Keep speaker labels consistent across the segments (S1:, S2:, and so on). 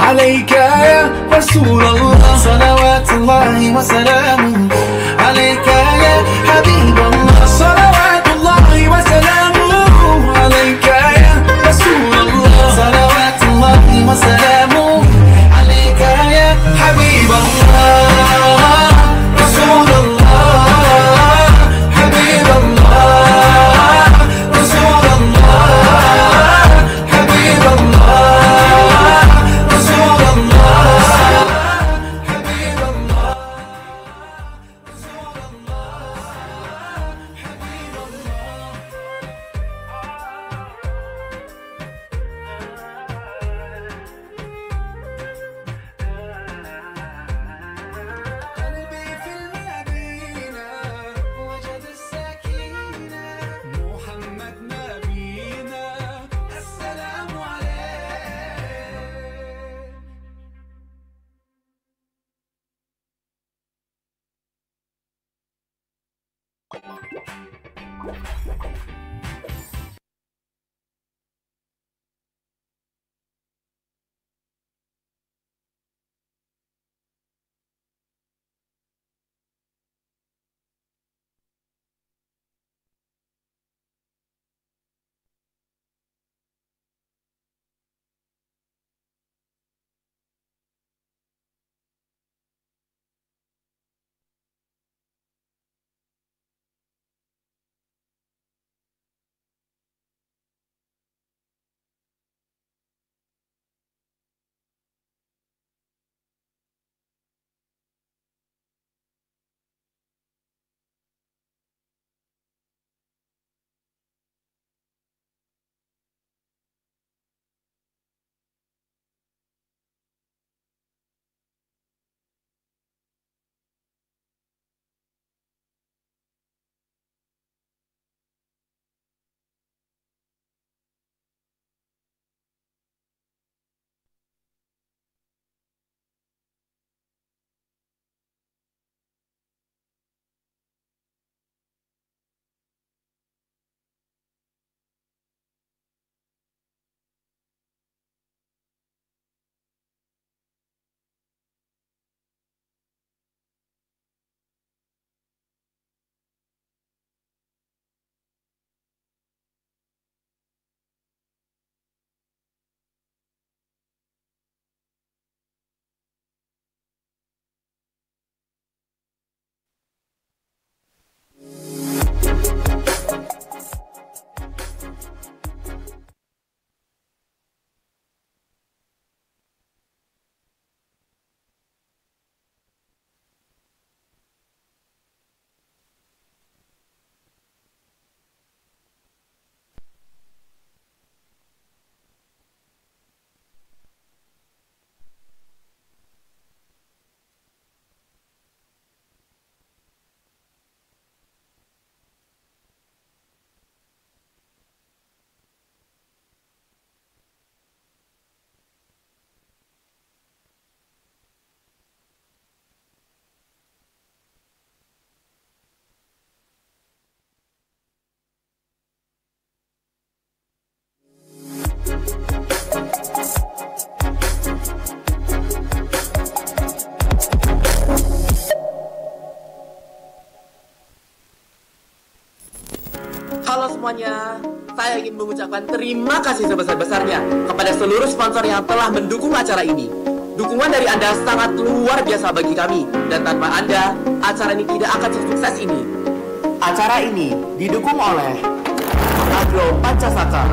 S1: عليك يا رسول الله صلوات الله وسلامه عليك يا حبيب الله صلوات الله وسلامه عليك يا رسول الله صلوات الله وسلامه عليك يا حبيب الله رسول الله حبيب الله رسول الله حبيب الله رسول الله حبيب الله رسول الله حبيب قلبي في المدينة وجد السكينة محمد نبينا السلام عليه
S2: Halo semuanya, saya ingin mengucapkan terima kasih sebesar-besarnya kepada seluruh sponsor yang telah mendukung acara ini. Dukungan dari Anda sangat luar biasa bagi kami, dan tanpa Anda, acara ini tidak akan sesukses ini. Acara ini didukung oleh Agro Pancasaka,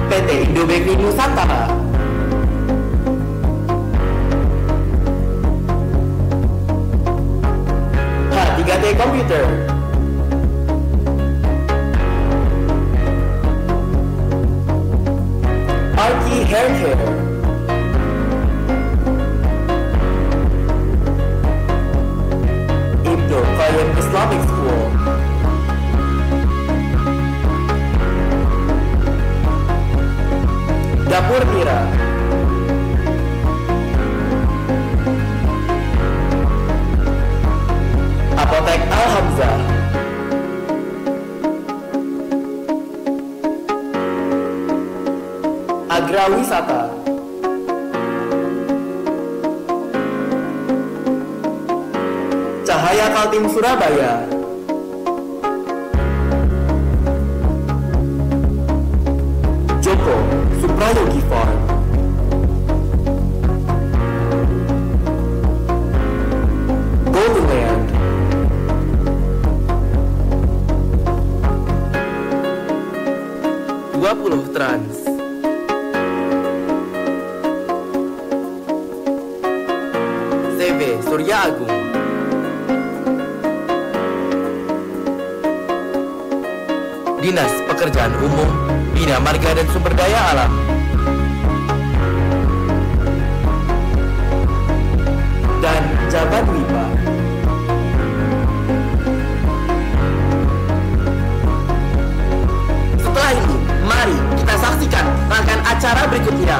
S2: PT Indobekri Nusantara, H3T Computer, Arki Hair Care, Ibnu Qayyim Islamic School, Dapur Mira, Apotek Al-Hamzah, Mitra Wisata. Cahaya Kaltim Surabaya. Joko Suprayogi Farm. Golden Land. Trans. CV Surya Agung. Dinas Pekerjaan Umum, Bina Marga dan Sumber Daya Alam. Dan Jabat WIPA. Setelah itu, mari kita saksikan rangkaian acara berikutnya.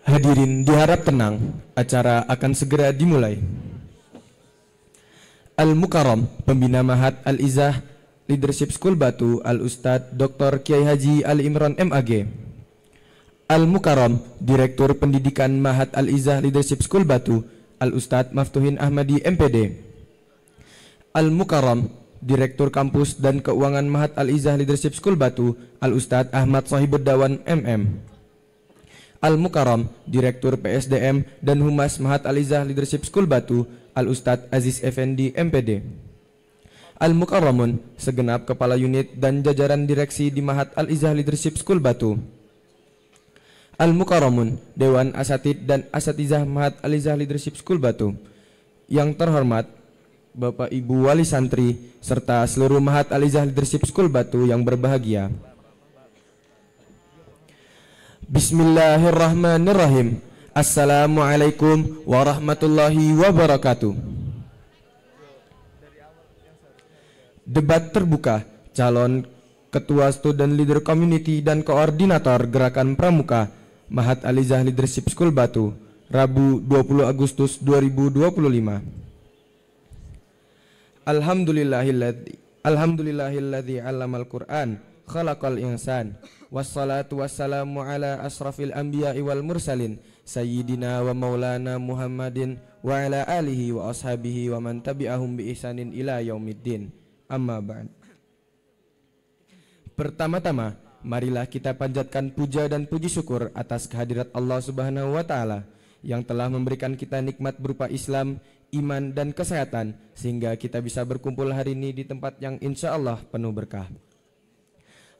S3: Hadirin diharap tenang, acara akan segera dimulai. Al-Mukarram, Pembina Mahat Al-Izzah Leadership School Batu, Al-Ustadz Dr. Kiai Haji Ali Imran MAG. Al-Mukarram, Direktur Pendidikan Mahat Al-Izzah Leadership School Batu, Al-Ustadz Maftuhin Ahmadi MPD. Al-Mukarram, Direktur Kampus dan Keuangan Mahat Al-Izzah Leadership School Batu, Al-Ustadz Ahmad Sohibuddawan MM. Al-Mukarram, Direktur PSDM dan Humas Mahat Al-Izzah Leadership School Batu, Al-Ustadz Aziz Effendi MPD. Al-Mukarramun, segenap Kepala Unit dan jajaran direksi di Mahat Al-Izzah Leadership School Batu. Al-Mukarramun, Dewan Asatid dan Asatizah Mahat Al-Izzah Leadership School Batu. Yang terhormat Bapak Ibu Wali Santri serta seluruh Mahat Al-Izzah Leadership School Batu yang berbahagia. Bismillahirrahmanirrahim. Assalamualaikum warahmatullahi wabarakatuh. Debat terbuka calon Ketua Student Leader Community dan Koordinator Gerakan Pramuka Mahat Alizah Leadership School Batu, Rabu 20 Agustus 2025. Alhamdulillahilladzi 'allamal Qur'an khalaqal insan wassalatu wassalamu ala asrafil anbiya'i wal mursalin sayyidina wa maulana Muhammadin wa ala alihi wa ashabihi wa man tabi'ahum bi ihsanin ila yaumiddin. Amma ba'd. Pertama-tama, marilah kita panjatkan puja dan puji syukur atas kehadirat Allah Subhanahu wa taala yang telah memberikan kita nikmat berupa Islam, iman dan kesehatan sehingga kita bisa berkumpul hari ini di tempat yang insya Allah penuh berkah.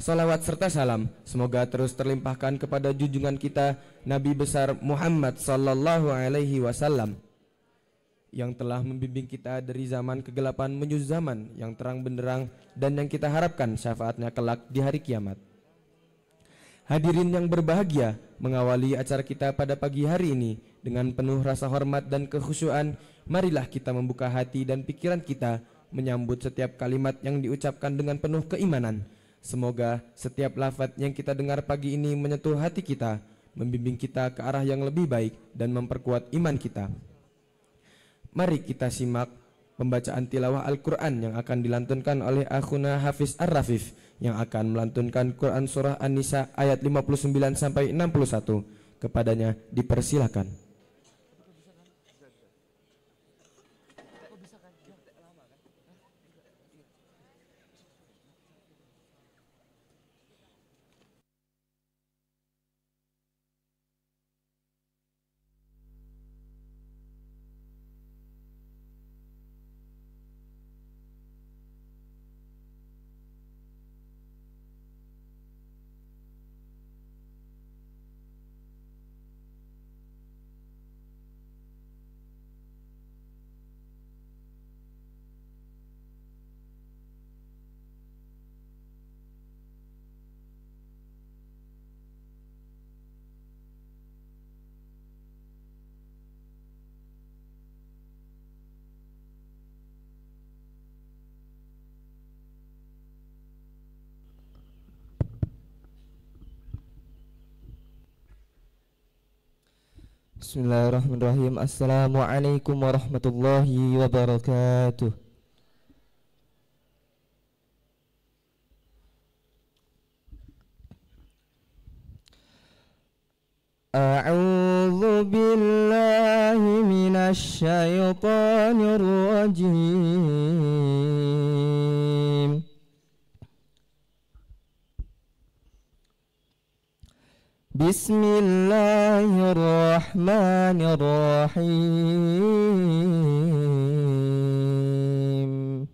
S3: Salawat serta salam semoga terus terlimpahkan kepada junjungan kita Nabi besar Muhammad sallallahu alaihi wasallam yang telah membimbing kita dari zaman kegelapan menuju zaman yang terang benderang dan yang kita harapkan syafaatnya kelak di hari kiamat. Hadirin yang berbahagia, mengawali acara kita pada pagi hari ini dengan penuh rasa hormat dan kekhusyuan, marilah kita membuka hati dan pikiran kita menyambut setiap kalimat yang diucapkan dengan penuh keimanan. Semoga setiap lafaz yang kita dengar pagi ini menyentuh hati kita, membimbing kita ke arah yang lebih baik dan memperkuat iman kita. Mari kita simak pembacaan tilawah Al-Quran yang akan dilantunkan oleh akhuna Hafiz Ar-Rafif yang akan melantunkan Quran Surah An-Nisa ayat 59 sampai 61. Kepadanya dipersilakan.
S4: Bismillahirrahmanirrahim. Assalamualaikum warahmatullahi wabarakatuh. A'udzu billahi minasy syaithanir rajim. Bismillahirrahmanirrahim.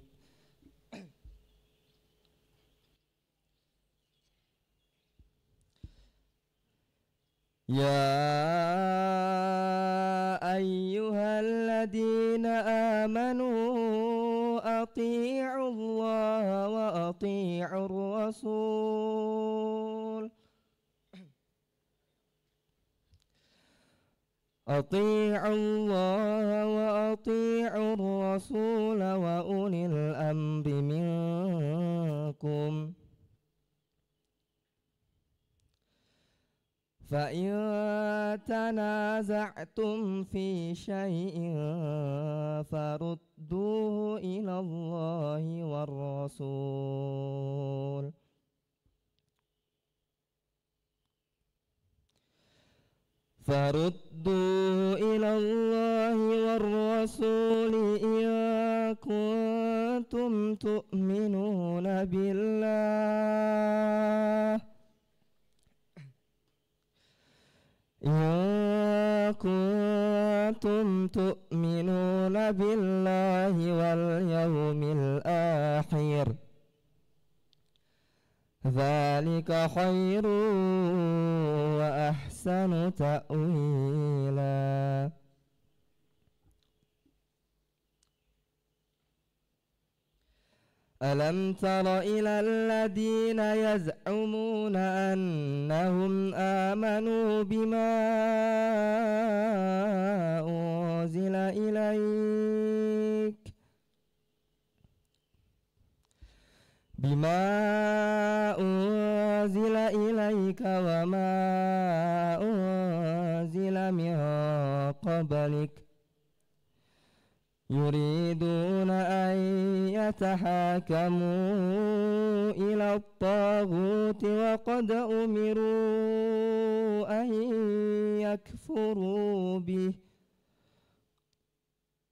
S4: Ya ayyuhalladzina amanu atii'ullaha wa atii'ur rasul. أطيعوا الله وأطيعوا الرسول وأولي الأمر منكم فإن تنازعتم في شيء فردوه إلى الله والرسول إلى الله والرسول إن كنتم تؤمنون بالله واليوم الآخر ذلك خير وأحسن تأويلا. ألم تر إلى الذين يزعمون أنهم آمنوا بما أنزل إليك بما أنزل إليك وما أنزل من قبلك يريدون أن يتحاكموا إلى الطاغوت وقد أمروا أن يكفروا به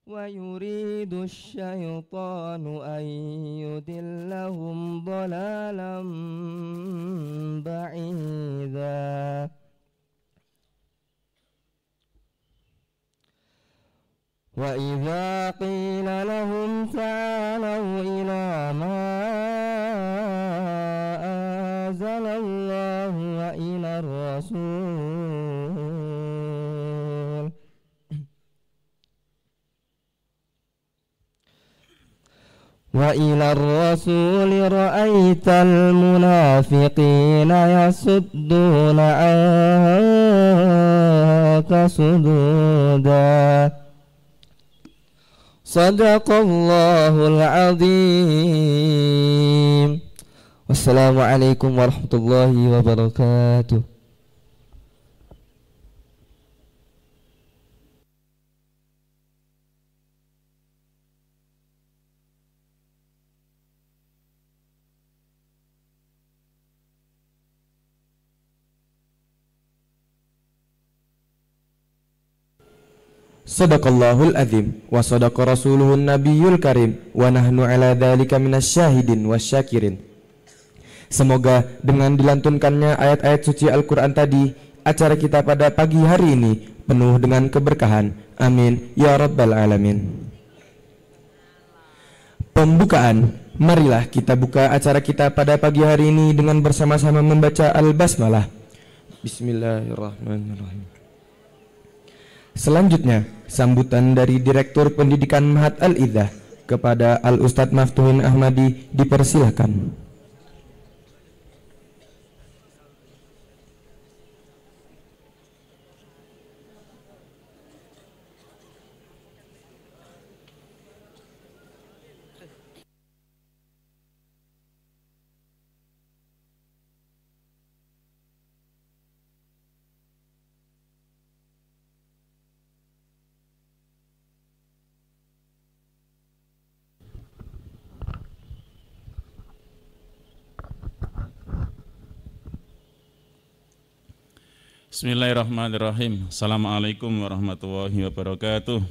S4: ويريد الشيطان أن يضلهم ضلالا بعيدا وإذا قيل لهم تعالوا إلى ما أنزل الله وإلى الرسول رأيت المنافقين يصدون عنك صدودا صدق الله العظيم. Wassalamualaikum warahmatullahi wabarakatuh.
S3: Sadaqallahul azim wa sadaqa rasuluhun nabiyul karim wa nahnu ala dzalika minasyahidin wasyakirin. Semoga dengan dilantunkannya ayat-ayat suci Al-Quran tadi, acara kita pada pagi hari ini penuh dengan keberkahan. Amin ya rabbal alamin. Pembukaan, marilah kita buka acara kita pada pagi hari ini dengan bersama-sama membaca Al-Basmalah. Bismillahirrahmanirrahim. Selanjutnya, sambutan dari Direktur Pendidikan Mahat Al-Izzah kepada Al-Ustadz Maftuhin Ahmadi dipersilahkan.
S5: Bismillahirrahmanirrahim. Assalamualaikum warahmatullahi wabarakatuh.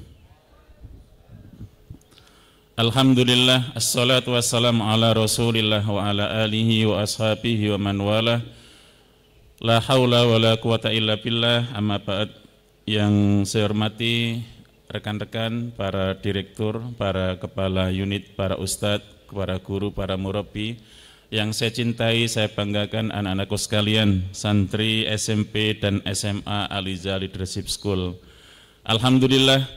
S5: Alhamdulillah, assalatu wassalamu ala rasulillah wa ala alihi wa ashabihi wa man wala. La hawla wa la quwata illa billah. Amma ba'd. Yang saya hormati rekan-rekan, para direktur, para kepala unit, para ustadz, para guru, para murabbi, yang saya cintai, saya banggakan anak-anakku sekalian, santri SMP dan SMA Al-Izzah Leadership School. Alhamdulillah,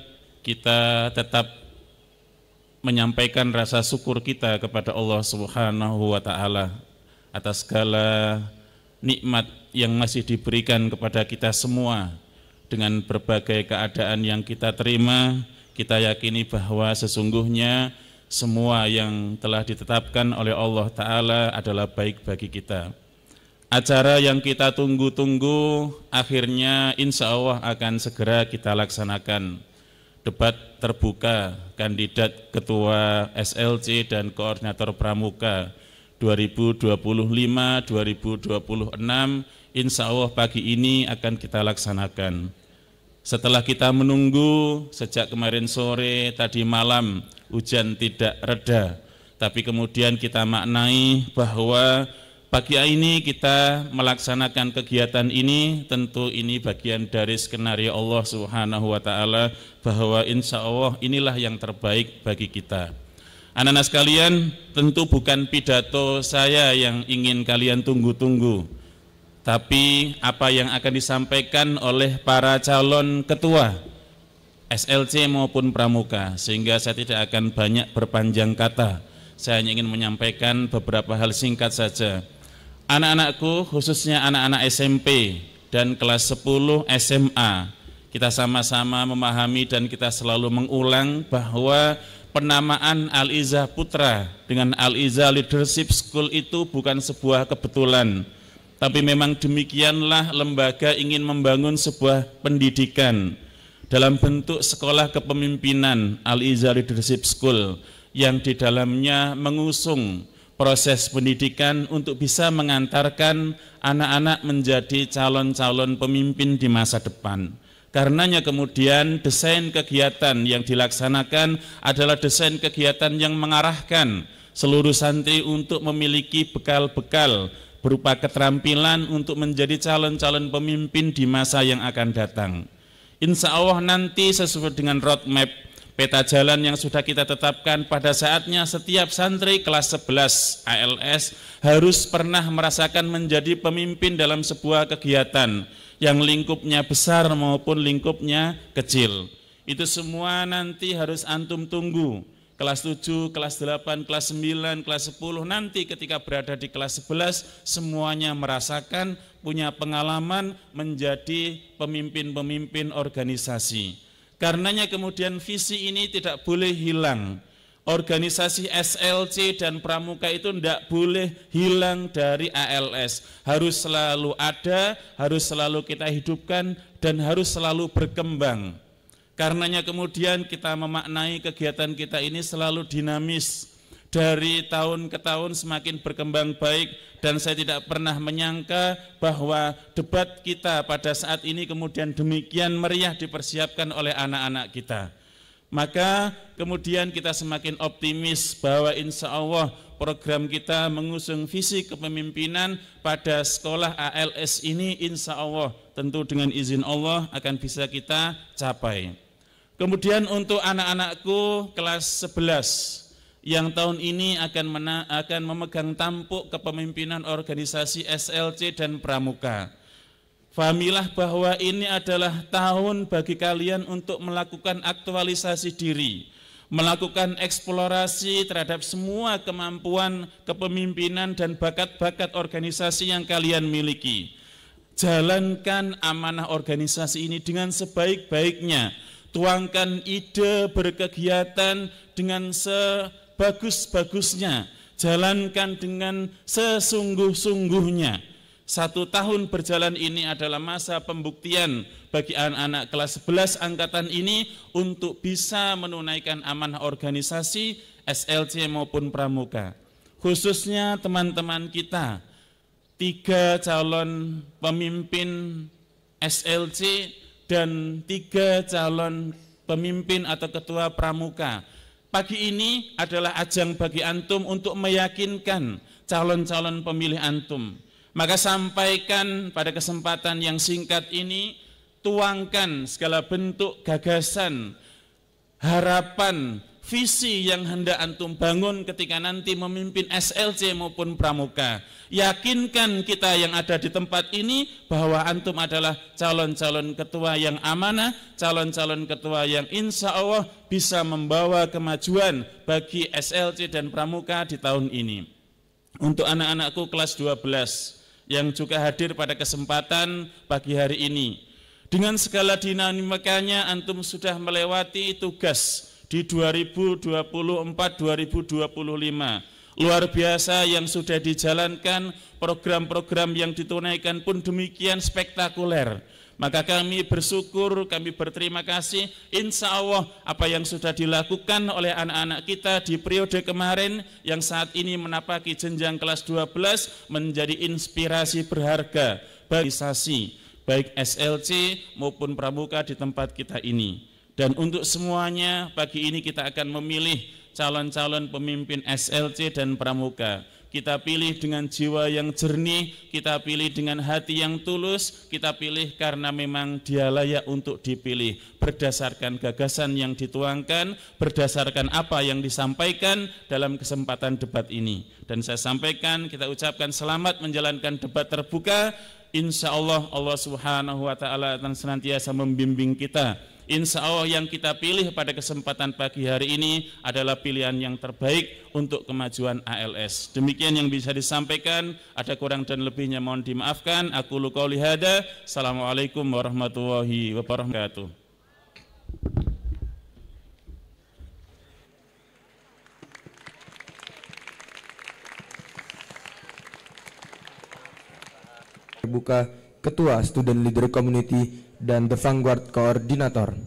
S5: kita tetap menyampaikan rasa syukur kita kepada Allah Subhanahu wa Ta'ala atas segala nikmat yang masih diberikan kepada kita semua. Dengan berbagai keadaan yang kita terima, kita yakini bahwa sesungguhnya semua yang telah ditetapkan oleh Allah Ta'ala adalah baik bagi kita. Acara yang kita tunggu-tunggu akhirnya insya Allah akan segera kita laksanakan. Debat terbuka kandidat ketua SLC dan koordinator pramuka 2025-2026 insya Allah pagi ini akan kita laksanakan. Setelah kita menunggu sejak kemarin sore, tadi malam hujan tidak reda, tapi kemudian kita maknai bahwa pagi ini kita melaksanakan kegiatan ini. Tentu ini bagian dari skenario Allah Subhanahu wa Ta'ala bahwa insya Allah inilah yang terbaik bagi kita. Anak-anak sekalian, tentu bukan pidato saya yang ingin kalian tunggu-tunggu, tapi apa yang akan disampaikan oleh para calon ketua SLC maupun pramuka, sehingga saya tidak akan banyak berpanjang kata. Saya hanya ingin menyampaikan beberapa hal singkat saja. Anak-anakku, khususnya anak-anak SMP dan kelas 10 SMA, kita sama-sama memahami dan kita selalu mengulang bahwa penamaan Al-Izzah Putra dengan Al-Izzah Leadership School itu bukan sebuah kebetulan, tapi memang demikianlah lembaga ingin membangun sebuah pendidikan dalam bentuk sekolah kepemimpinan Al-Izzah Leadership School yang di dalamnya mengusung proses pendidikan untuk bisa mengantarkan anak-anak menjadi calon-calon pemimpin di masa depan. Karenanya kemudian desain kegiatan yang dilaksanakan adalah desain kegiatan yang mengarahkan seluruh santri untuk memiliki bekal-bekal berupa keterampilan untuk menjadi calon-calon pemimpin di masa yang akan datang. Insya Allah nanti sesuai dengan roadmap peta jalan yang sudah kita tetapkan, pada saatnya setiap santri kelas 11 ALS harus pernah merasakan menjadi pemimpin dalam sebuah kegiatan yang lingkupnya besar maupun lingkupnya kecil. Itu semua nanti harus antum tunggu. Kelas 7, kelas 8, kelas 9, kelas 10, nanti ketika berada di kelas 11 semuanya merasakan, punya pengalaman menjadi pemimpin-pemimpin organisasi. Karenanya kemudian visi ini tidak boleh hilang. Organisasi SLC dan Pramuka itu tidak boleh hilang dari ALS. Harus selalu ada, harus selalu kita hidupkan, dan harus selalu berkembang. Karenanya kemudian kita memaknai kegiatan kita ini selalu dinamis. Dari tahun ke tahun semakin berkembang baik, dan saya tidak pernah menyangka bahwa debat kita pada saat ini kemudian demikian meriah dipersiapkan oleh anak-anak kita. Maka kemudian kita semakin optimis bahwa insya Allah program kita mengusung visi kepemimpinan pada sekolah ALS ini insya Allah tentu dengan izin Allah akan bisa kita capai. Kemudian untuk anak-anakku kelas 11 yang tahun ini akan memegang tampuk kepemimpinan organisasi SLC dan Pramuka. Fahamilah bahwa ini adalah tahun bagi kalian untuk melakukan aktualisasi diri, melakukan eksplorasi terhadap semua kemampuan kepemimpinan dan bakat-bakat organisasi yang kalian miliki. Jalankan amanah organisasi ini dengan sebaik-baiknya, tuangkan ide berkegiatan dengan sebagus-bagusnya, jalankan dengan sesungguh-sungguhnya. 1 tahun berjalan ini adalah masa pembuktian bagi anak-anak kelas 11 angkatan ini untuk bisa menunaikan amanah organisasi SLC maupun Pramuka. Khususnya teman-teman kita, 3 calon pemimpin SLC dan 3 calon pemimpin atau ketua Pramuka. Pagi ini adalah ajang bagi antum untuk meyakinkan calon-calon pemilih antum. Maka sampaikan pada kesempatan yang singkat ini, tuangkan segala bentuk gagasan, harapan, visi yang hendak antum bangun ketika nanti memimpin SLC maupun Pramuka. Yakinkan kita yang ada di tempat ini bahwa antum adalah calon-calon ketua yang amanah, calon-calon ketua yang insya Allah bisa membawa kemajuan bagi SLC dan Pramuka di tahun ini. Untuk anak-anakku kelas 12 yang juga hadir pada kesempatan pagi hari ini, dengan segala dinamikanya antum sudah melewati tugas di 2024-2025. Luar biasa yang sudah dijalankan, program-program yang ditunaikan pun demikian spektakuler. Maka kami bersyukur, kami berterima kasih, insya Allah apa yang sudah dilakukan oleh anak-anak kita di periode kemarin yang saat ini menapaki jenjang kelas 12 menjadi inspirasi berharga bagi baik SLC maupun Pramuka di tempat kita ini. Dan untuk semuanya pagi ini kita akan memilih calon-calon pemimpin SLC dan Pramuka. Kita pilih dengan jiwa yang jernih, kita pilih dengan hati yang tulus, kita pilih karena memang dia layak untuk dipilih berdasarkan gagasan yang dituangkan, berdasarkan apa yang disampaikan dalam kesempatan debat ini. Dan saya sampaikan, kita ucapkan selamat menjalankan debat terbuka. Insya Allah Allah Subhanahu wa Ta'ala akan senantiasa membimbing kita. Insya Allah yang kita pilih pada kesempatan pagi hari ini adalah pilihan yang terbaik untuk kemajuan ALS. Demikian yang bisa disampaikan, ada kurang dan lebihnya mohon dimaafkan. Aku qouli hada. Assalamualaikum warahmatullahi wabarakatuh.
S3: terbuka, Ketua Student Leader Community, dan The Vanguard Koordinator.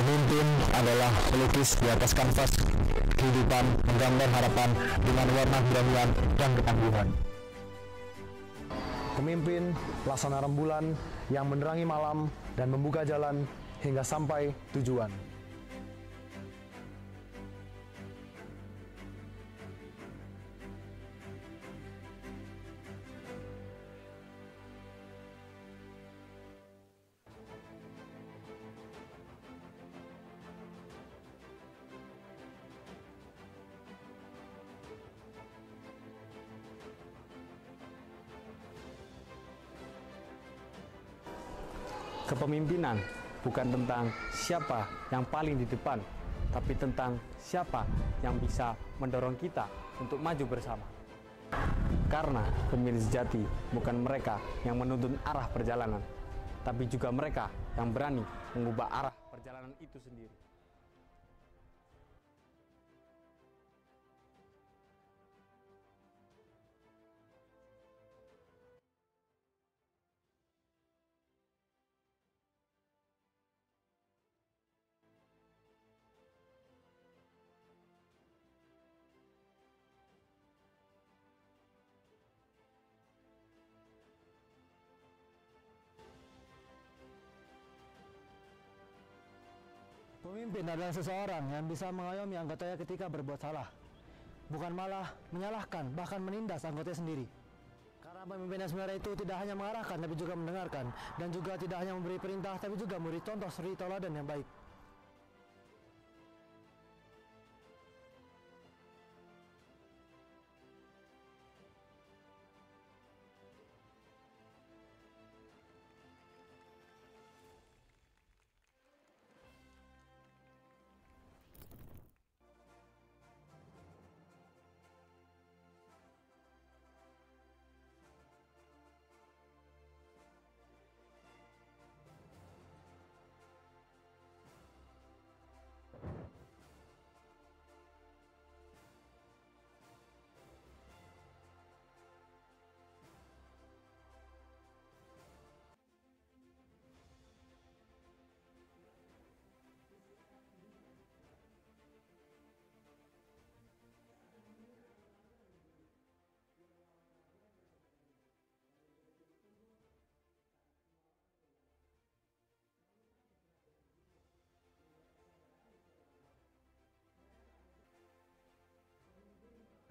S6: Pemimpin adalah pelukis di atas kanvas kehidupan, menggambar harapan dengan warna keberanian dan ketangguhan. Pemimpin laksana rembulan yang menerangi malam dan membuka jalan hingga sampai tujuan.
S7: Kepemimpinan bukan tentang siapa yang paling di depan, tapi tentang siapa yang bisa mendorong kita untuk maju bersama. Karena pemimpin sejati bukan mereka yang menuntun arah perjalanan, tapi juga mereka yang berani mengubah arah perjalanan itu sendiri.
S6: Pemimpin adalah seseorang yang bisa mengayomi anggotanya ketika berbuat salah, bukan malah menyalahkan, bahkan menindas anggotanya sendiri. Karena pemimpin yang sebenarnya itu tidak hanya mengarahkan, tapi juga mendengarkan, dan juga tidak hanya memberi perintah, tapi juga memberi contoh suri tauladan yang baik.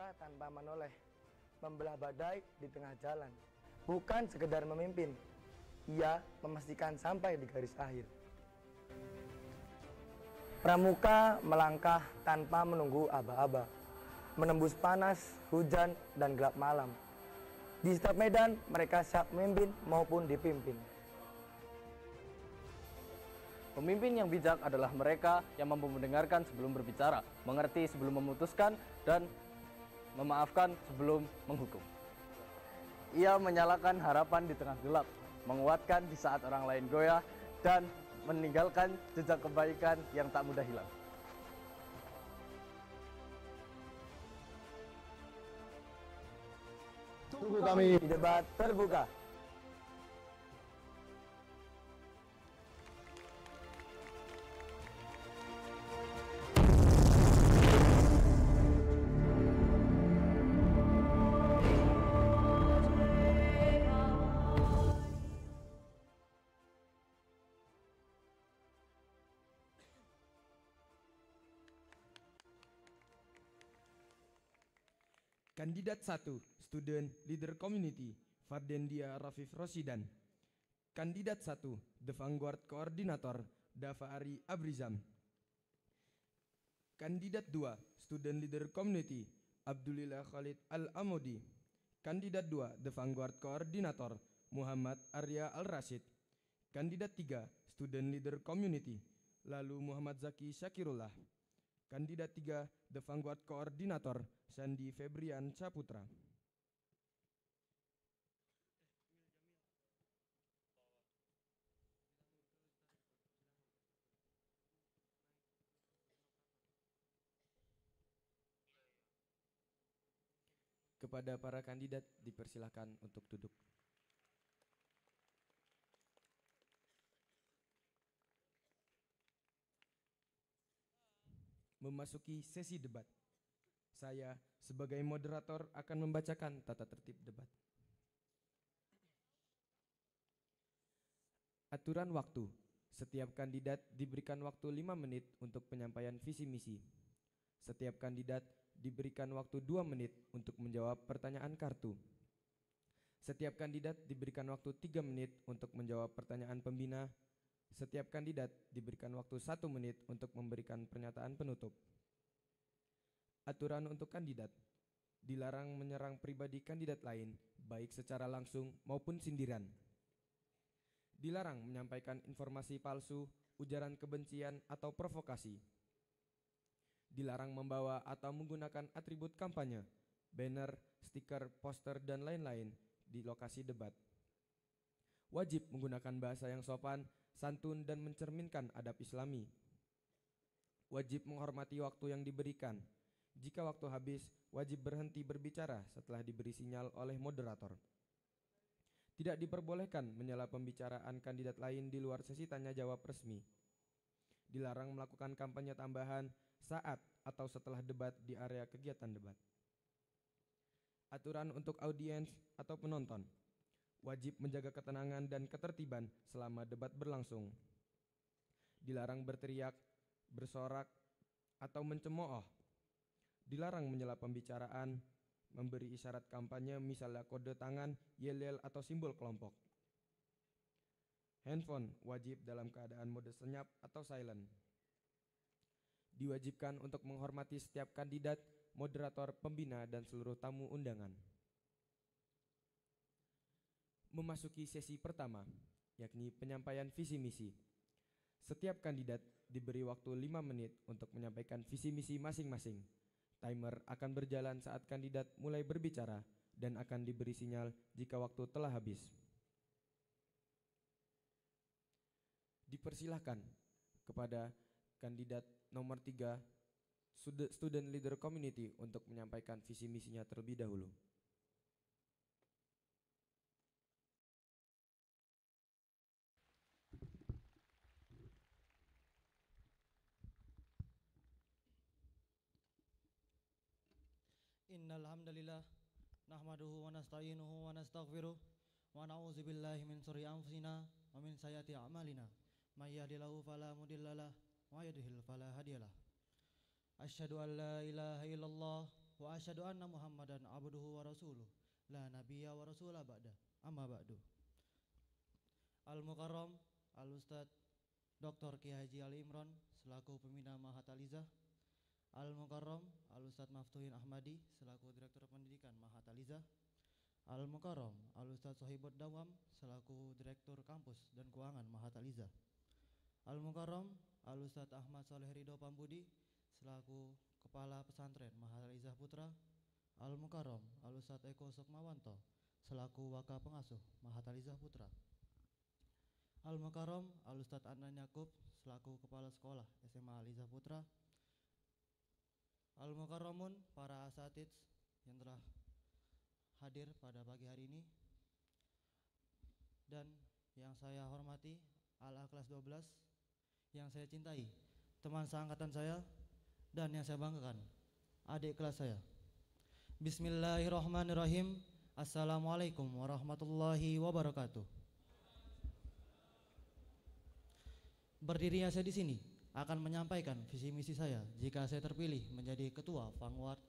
S8: melangkah tanpa menoleh, membelah badai di tengah jalan. Bukan sekedar memimpin, ia memastikan sampai di garis akhir. Pramuka melangkah tanpa menunggu aba-aba, menembus panas, hujan, dan gelap malam. Di setiap medan, mereka siap memimpin maupun dipimpin.
S9: Pemimpin yang bijak adalah mereka yang mampu mendengarkan sebelum berbicara, mengerti sebelum memutuskan, dan memaafkan sebelum menghukum. Ia menyalakan harapan di tengah gelap, menguatkan di saat orang lain goyah, dan meninggalkan jejak kebaikan yang tak mudah hilang.
S8: Tunggu kami di debat terbuka.
S3: Kandidat 1, Student Leader Community, Fardendia Rafif Rosidan. Kandidat 1, The Vanguard Coordinator, Dava Ari Abrizam. Kandidat 2, Student Leader Community, Abdulillah Khalid Al-Amodi. Kandidat 2, The Vanguard Coordinator, Muhammad Arya Al-Rashid. Kandidat 3, Student Leader Community, lalu Muhammad Zaki Syakirullah. Kandidat 3, The Vanguard Coordinator, Sandi Febrian Saputra. Kepada para kandidat dipersilahkan untuk duduk. Memasuki sesi debat. Saya sebagai moderator akan membacakan tata tertib debat. Aturan waktu. Setiap kandidat diberikan waktu 5 menit untuk penyampaian visi misi. Setiap kandidat diberikan waktu 2 menit untuk menjawab pertanyaan kartu. Setiap kandidat diberikan waktu 3 menit untuk menjawab pertanyaan pembina. Setiap kandidat diberikan waktu 1 menit untuk memberikan pernyataan penutup. Aturan untuk kandidat. Dilarang menyerang pribadi kandidat lain, baik secara langsung maupun sindiran. Dilarang menyampaikan informasi palsu, ujaran kebencian, atau provokasi. Dilarang membawa atau menggunakan atribut kampanye, banner, stiker, poster, dan lain-lain di lokasi debat. Wajib menggunakan bahasa yang sopan, santun, dan mencerminkan adab Islami. Wajib menghormati waktu yang diberikan. Jika waktu habis, wajib berhenti berbicara setelah diberi sinyal oleh moderator. Tidak diperbolehkan menyela pembicaraan kandidat lain di luar sesi tanya jawab resmi. Dilarang melakukan kampanye tambahan saat atau setelah debat di area kegiatan debat. Aturan untuk audiens atau penonton. Wajib menjaga ketenangan dan ketertiban selama debat berlangsung. Dilarang berteriak, bersorak, atau mencemooh. Dilarang menyela pembicaraan, memberi isyarat kampanye misalnya kode tangan, yel-yel, atau simbol kelompok. Handphone wajib dalam keadaan mode senyap atau silent. Diwajibkan untuk menghormati setiap kandidat, moderator, pembina, dan seluruh tamu undangan. Memasuki sesi pertama, yakni penyampaian visi misi. Setiap kandidat diberi waktu 5 menit untuk menyampaikan visi misi masing-masing. Timer akan berjalan saat kandidat mulai berbicara dan akan diberi sinyal jika waktu telah habis. Dipersilahkan kepada kandidat nomor 3, Student Leader Community, untuk menyampaikan visi misinya terlebih dahulu.
S6: Innal hamdalillah nahmaduhu wa nasta'inuhu wa nastaghfiruh wa na'udzu billahi min syururi anfusina wa min sayyiati a'malina may yahdihillahu fala mudhillalah wa yudhlil fala hadiyalah. Asyhadu an la ilaha illallah
S10: wa asyhadu anna Muhammadan abduhu wa rasuluh la nabiyya wa rasulah ba'da amma ba'du. Al-Mukarram Al-Ustad Dr. Kiai Haji Ali Imron selaku pembina Mahat Alizah. Al-Mukarram Al-Ustad Maftuhin Ahmadi selaku Direktur Pendidikan Mahat Alizah. Al-Mukarram Al-Ustad Sohibud Dawam selaku Direktur Kampus dan Keuangan Mahat Alizah. Al-Mukarram Al-Ustad Ahmad Soleh Ridho Pambudi selaku Kepala Pesantren Mahat Alizah Putra. Al-Mukarram Al-Ustad Eko Sukmawanto selaku Waka Pengasuh Mahat Alizah Putra. Al-Mukarram Al-Ustad Adnan Yakub selaku Kepala Sekolah SMA Alizah Putra. Al-Mukarramun para asatidz yang telah hadir pada pagi hari ini, dan yang saya hormati ala kelas 12, yang saya cintai teman seangkatan saya, dan yang saya banggakan adik kelas saya. Bismillahirrahmanirrahim. Assalamualaikum warahmatullahi wabarakatuh. Berdirinya saya di sini akan menyampaikan visi misi saya jika saya terpilih menjadi ketua Vanguard.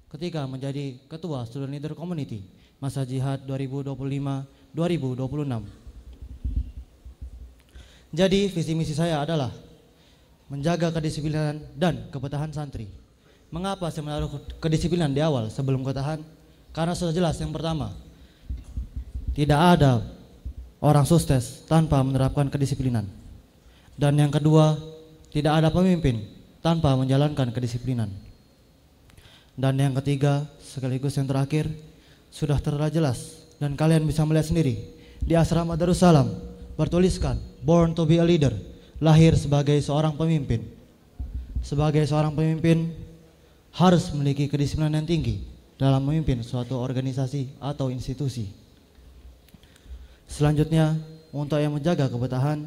S10: Ketika menjadi ketua Student Leader Community masa jihad 2025-2026. Jadi visi misi saya adalah menjaga kedisiplinan dan kepetahan santri. Mengapa saya menaruh kedisiplinan di awal sebelum kepetahan? Karena sudah jelas, yang pertama, tidak ada orang sukses tanpa menerapkan kedisiplinan. Dan yang kedua, tidak ada pemimpin tanpa menjalankan kedisiplinan. Dan yang ketiga, sekaligus yang terakhir, sudah terlalu jelas dan kalian bisa melihat sendiri di asrama Darussalam bertuliskan born to be a leader, lahir sebagai seorang pemimpin. Sebagai seorang pemimpin harus memiliki kedisiplinan yang tinggi dalam memimpin suatu organisasi atau institusi. Selanjutnya, untuk yang menjaga kepetahan,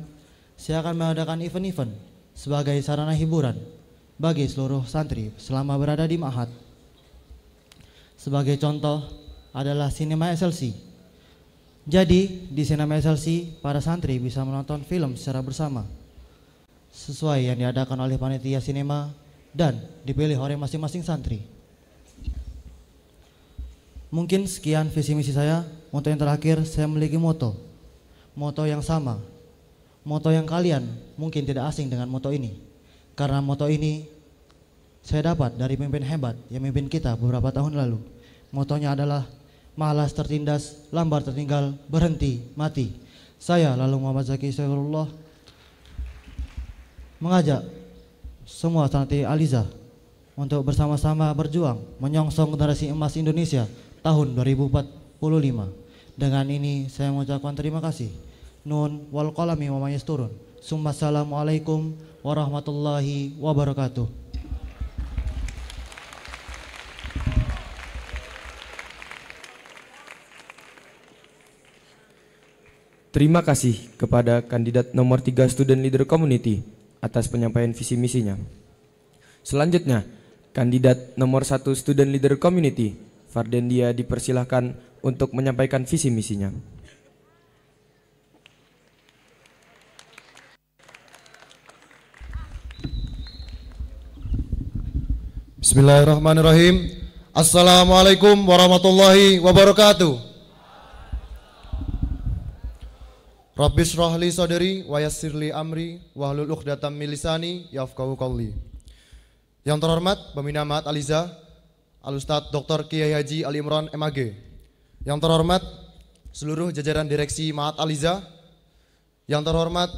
S10: saya akan mengadakan event-event sebagai sarana hiburan bagi seluruh santri selama berada di Ma'had. Sebagai contoh adalah sinema SLC. Jadi di sinema SLC para santri bisa menonton film secara bersama sesuai yang diadakan oleh panitia sinema dan dipilih oleh masing-masing santri. Mungkin sekian visi misi saya. Untuk yang terakhir, saya memiliki moto yang sama, moto yang kalian mungkin tidak asing dengan moto ini, karena moto ini saya dapat dari pemimpin hebat yang memimpin kita beberapa tahun lalu. Motonya adalah malas tertindas, lambat tertinggal, berhenti mati. Saya lalu Muhammad Zaki Syairullah mengajak semua santri Alizah untuk bersama-sama berjuang menyongsong generasi emas Indonesia tahun 2045. Dengan ini saya mengucapkan terima kasih. Nun wal qalami wa mayasturun. Assalamualaikum warahmatullahi wabarakatuh.
S3: Terima kasih kepada kandidat nomor 3 Student Leader Community atas penyampaian visi misinya. Selanjutnya, kandidat nomor 1 Student Leader Community, Fardendia, dipersilahkan untuk menyampaikan visi misinya.
S11: Bismillahirrahmanirrahim. Assalamualaikum warahmatullahi wabarakatuh. Rabbi shrah li sadri wa yassir li amri wahlul 'uqdatam min lisani yafqahu qawli. Yang terhormat Pembina Mahat Alizah Al-Ustad Dr. Kiai Haji Ali Imron MAG. Yang terhormat seluruh jajaran direksi Mahat Alizah. Yang terhormat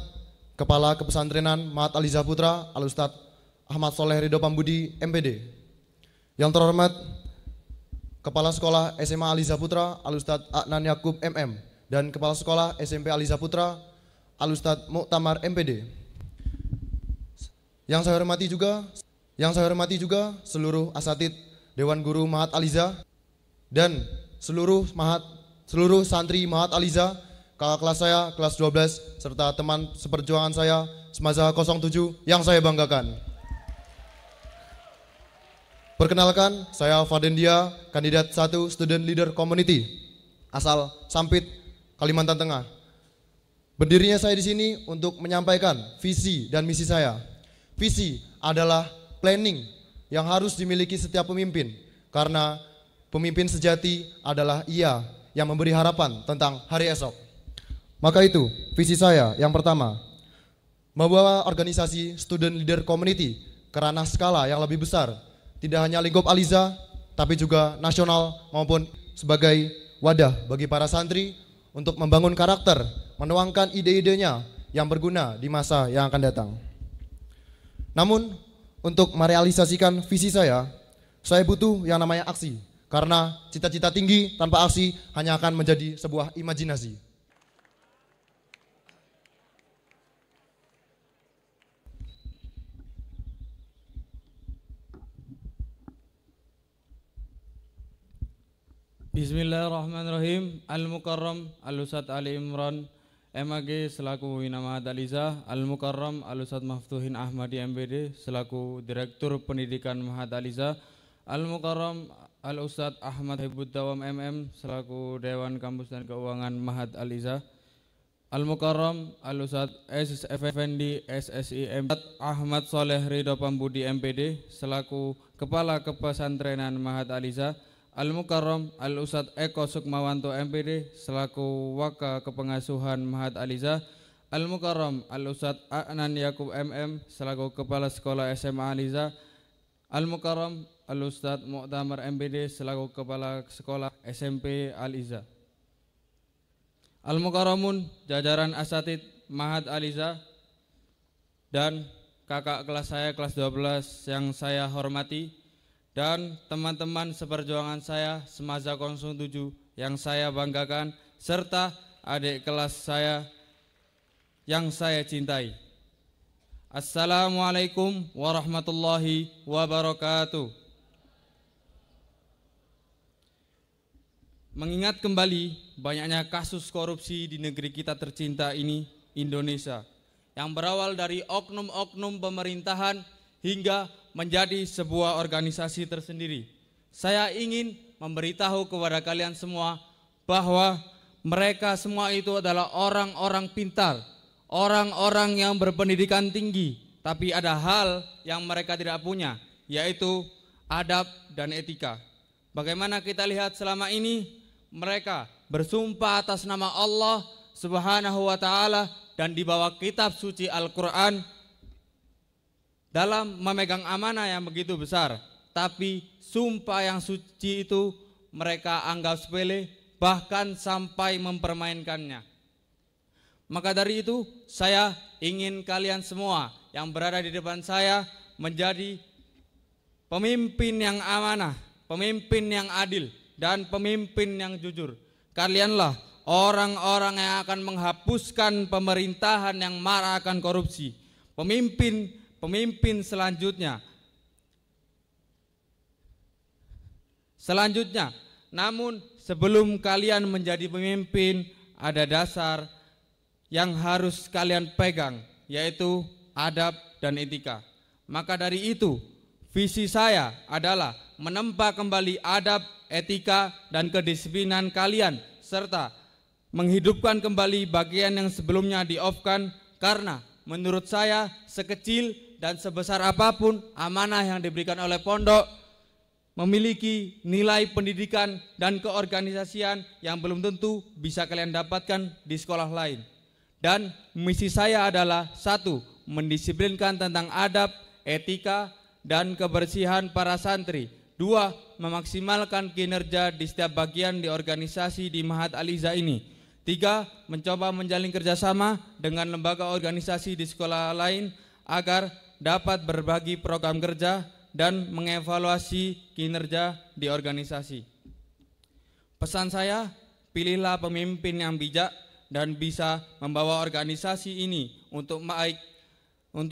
S11: Kepala Kepesantrenan Mahat Alizah Putra Al-Ustad Ahmad Soleh Ridho Pambudi MPD. Yang terhormat Kepala Sekolah SMA Alizah Putra Al-Ustad Adnan Yakub MM dan Kepala Sekolah SMP Alizah Putra Al-Ustad Muktamar MPD. Yang saya hormati juga seluruh asatid Dewan Guru Mahat Alizah dan seluruh santri Mahat Alizah, kakak kelas saya kelas 12 serta teman seperjuangan saya Semasa 07 yang saya banggakan. Perkenalkan, saya Fardendia, kandidat 1 Student Leader Community, asal Sampit, Kalimantan Tengah. Berdirinya saya di sini untuk menyampaikan visi dan misi saya. Visi adalah planning yang harus dimiliki setiap pemimpin, karena pemimpin sejati adalah ia yang memberi harapan tentang hari esok. Maka itu, visi saya yang pertama, membawa organisasi Student Leader Community ke ranah skala yang lebih besar, tidak hanya lingkup Aliza, tapi juga nasional maupun sebagai wadah bagi para santri untuk membangun karakter, menuangkan ide-idenya yang berguna di masa yang akan datang. Namun, untuk merealisasikan visi saya butuh yang namanya aksi, karena cita-cita tinggi tanpa aksi hanya akan menjadi sebuah imajinasi.
S12: Bismillahirrahmanirrahim. Al-Mukarram Al-Ustadz Ali Imran MAG selaku Winama Aliza, Al-Mukarram Al-Ustadz Maftuhin Ahmadi MBD selaku Direktur Pendidikan Mahat Aliza, Al-Mukarram Al-Ustadz Ahmad Hibuddawam MM selaku Dewan Kampus dan Keuangan Mahat Aliza, Al-Mukarram Al-Ustadz S. Effendi SSI Ahmad Soleh Ridho Pambudi MPD selaku Kepala Kepesantrenan Mahat Aliza, Al-Mukarram Al-Ustadz Eko Sukmawanto MPD selaku Waka Kepengasuhan Mahat Aliza, Al-Mukarram Al-Ustadz Anan Yakub MM selaku Kepala Sekolah SMA Aliza, Al-Mukarram Al-Ustadz Mu'tamar MPD selaku Kepala Sekolah SMP Aliza. Al-Mukarramun jajaran asatid Mahat Aliza dan kakak kelas saya kelas 12 yang saya hormati, dan teman-teman seperjuangan saya Semaza 07 yang saya banggakan, serta adik kelas saya yang saya cintai. Assalamualaikum warahmatullahi wabarakatuh. Mengingat kembali banyaknya kasus korupsi di negeri kita tercinta ini, Indonesia, yang berawal dari oknum-oknum pemerintahan hingga menjadi sebuah organisasi tersendiri. Saya ingin memberitahu kepada kalian semua bahwa mereka semua itu adalah orang-orang pintar, orang-orang yang berpendidikan tinggi, tapi ada hal yang mereka tidak punya, yaitu adab dan etika. Bagaimana kita lihat selama ini, mereka bersumpah atas nama Allah Subhanahu wa Ta'ala dan di bawah kitab suci Al-Quran dalam memegang amanah yang begitu besar, tapi sumpah yang suci itu mereka anggap sepele, bahkan sampai mempermainkannya. Maka dari itu saya ingin kalian semua yang berada di depan saya menjadi pemimpin yang amanah, pemimpin yang adil, dan pemimpin yang jujur. Kalianlah orang-orang yang akan menghapuskan pemerintahan yang marah akan korupsi. Pemimpin selanjutnya, namun sebelum kalian menjadi pemimpin, ada dasar yang harus kalian pegang, yaitu adab dan etika. Maka dari itu, visi saya adalah menempa kembali adab, etika, dan kedisiplinan kalian, serta menghidupkan kembali bagian yang sebelumnya di-off-kan, karena menurut saya sekecil dan sebesar apapun amanah yang diberikan oleh pondok, memiliki nilai pendidikan dan keorganisasian yang belum tentu bisa kalian dapatkan di sekolah lain. Dan misi saya adalah 1. Mendisiplinkan tentang adab, etika, dan kebersihan para santri. 2. Memaksimalkan kinerja di setiap bagian di organisasi di Mahat Aliza ini. 3. Mencoba menjalin kerjasama dengan lembaga organisasi di sekolah lain agar dapat berbagi program kerja dan mengevaluasi kinerja di organisasi. Pesan saya, pilihlah pemimpin yang bijak dan bisa membawa organisasi ini untuk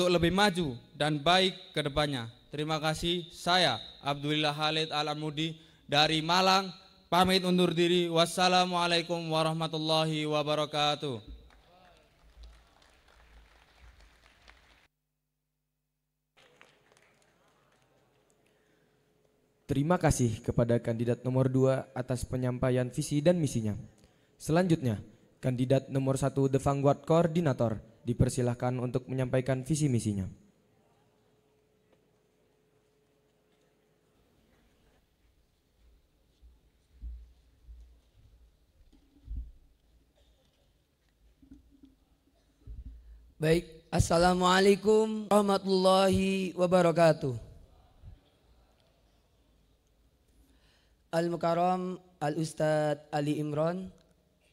S12: lebih maju dan baik ke depannya. Terima kasih. Saya Abdulillah Khalid Al-Amudi dari Malang, pamit undur diri. Wassalamualaikum warahmatullahi wabarakatuh.
S3: Terima kasih kepada kandidat nomor 2 atas penyampaian visi dan misinya. Selanjutnya, kandidat nomor 1 The Vanguard Koordinator dipersilahkan untuk menyampaikan visi misinya.
S13: Baik, Assalamualaikum warahmatullahi wabarakatuh. Al-Mukarram Al-Ustadz Ali Imron,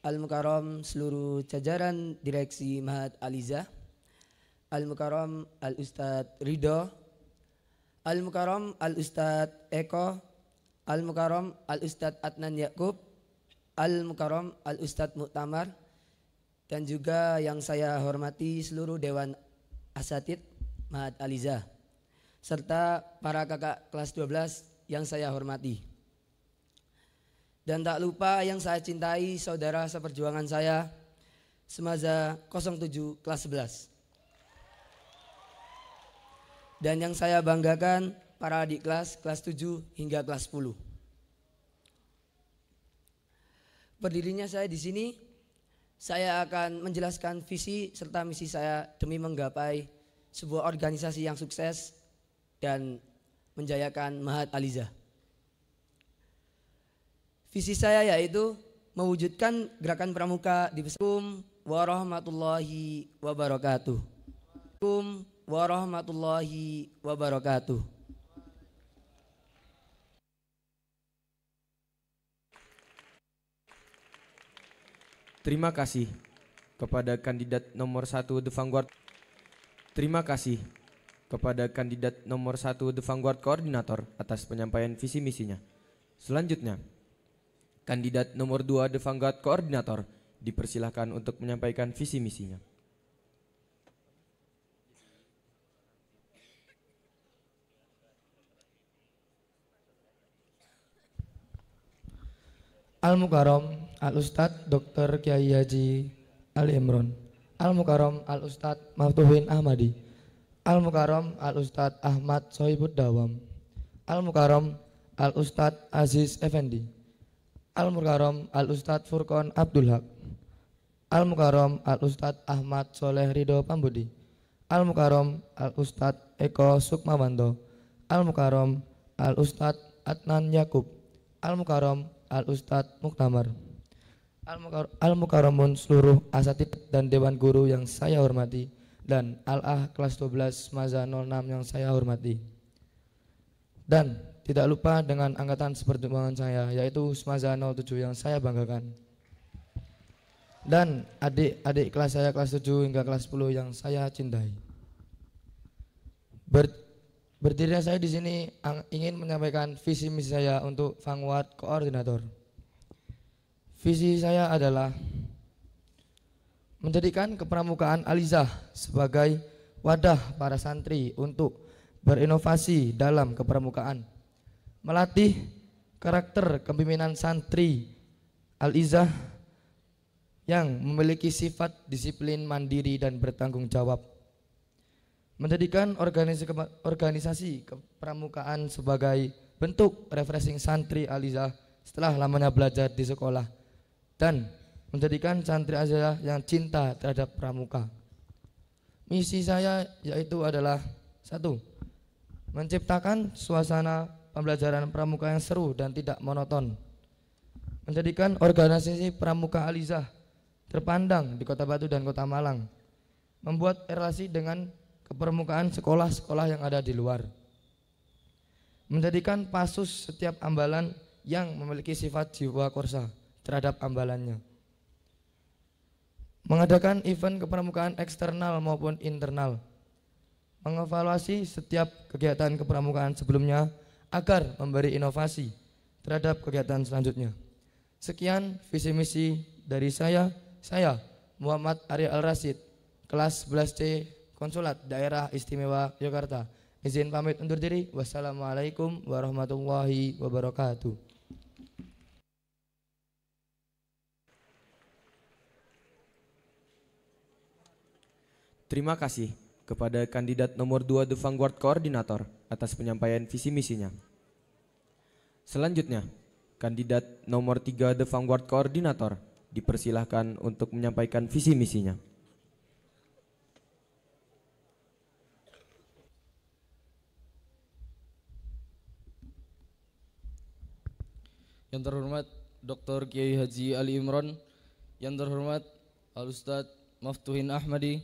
S13: Al-Mukarram seluruh jajaran Direksi Mahat Al-Izah, Al-Mukarram Al-Ustadz Ridho, Al-Mukarram Al-Ustadz Eko, Al-Mukarram Al-Ustadz Adnan Yakub, Al-Mukarram Al-Ustadz Muktamar, dan juga yang saya hormati seluruh Dewan Asatid Mahat Al-Izah, serta para kakak kelas 12 yang saya hormati. Dan tak lupa yang saya cintai saudara seperjuangan saya, Semaza 07 kelas 11. Dan yang saya banggakan para adik kelas 7 hingga kelas 10. Berdirinya saya di sini, saya akan menjelaskan visi serta misi saya demi menggapai sebuah organisasi yang sukses dan menjayakan Mahat Al-Izah. Visi saya yaitu mewujudkan gerakan pramuka di Assalamualaikum warahmatullahi wabarakatuh. Assalamualaikum warahmatullahi wabarakatuh.
S3: Terima kasih kepada kandidat nomor 1 The Vanguard. Terima kasih kepada kandidat nomor 1 The Vanguard Koordinator atas penyampaian visi misinya. Selanjutnya, kandidat nomor 2 The Vanguard Koordinator dipersilahkan untuk menyampaikan visi misinya.
S14: Al-Mukarram Al-Ustadz Dr. Kiai Haji Ali Imron, Al-Mukarram Al-Ustadz Maftuhin Ahmadi, Al-Mukarram Al-Ustadz Ahmad Sohibud Dawam, Al-Mukarram Al-Ustadz Aziz Effendi, Al-Mukarram Al-Ustadz Furqon Abdul Haq, Al-Mukarram Al-Ustadz Ahmad Soleh Ridho Pambudi, Al-Mukarram Al-Ustadz Eko Sukmawanto, Al-Mukarram Al-Ustadz Adnan Yakub, Al-Mukarram Al-Ustadz Muktamar, Al-Mukarramun seluruh asatid dan dewan guru yang saya hormati, dan Al-Ah kelas 12 Maza 06 yang saya hormati. Dan tidak lupa dengan angkatan seperjuangan saya, yaitu Smaza 07 yang saya banggakan. Dan adik-adik kelas saya kelas 7 hingga kelas 10 yang saya cintai. Berdirinya saya di sini ingin menyampaikan visi misi saya untuk Vanguard Koordinator. Visi saya adalah menjadikan kepramukaan Al-Izah sebagai wadah para santri untuk berinovasi dalam kepramukaan, melatih karakter kepemimpinan santri Al-Izah yang memiliki sifat disiplin, mandiri, dan bertanggung jawab, menjadikan organisasi kepramukaan sebagai bentuk refreshing santri Al-Izah setelah lamanya belajar di sekolah, dan menjadikan santri Al-Izah yang cinta terhadap pramuka. Misi saya yaitu adalah 1. Menciptakan suasana pembelajaran pramuka yang seru dan tidak monoton, menjadikan organisasi pramuka Al-Izah terpandang di Kota Batu dan Kota Malang, membuat relasi dengan kepramukaan sekolah-sekolah yang ada di luar, menjadikan pasus setiap ambalan yang memiliki sifat jiwa korsa terhadap ambalannya, mengadakan event kepramukaan eksternal maupun internal, mengevaluasi setiap kegiatan kepramukaan sebelumnya agar memberi inovasi terhadap kegiatan selanjutnya. Sekian visi misi dari saya Muhammad Arya Al-Rasyid, kelas 11C Konsulat Daerah Istimewa Yogyakarta. Izin pamit undur diri. Wassalamualaikum warahmatullahi wabarakatuh.
S3: Terima kasih kepada kandidat nomor 2 The Vanguard Koordinator atas penyampaian visi misinya. Selanjutnya, kandidat nomor 3 The Vanguard Koordinator dipersilahkan untuk menyampaikan visi misinya.
S15: Yang terhormat Dr. Kiai Haji Ali Imron, yang terhormat Al-Ustadz Maftuhin Ahmadi,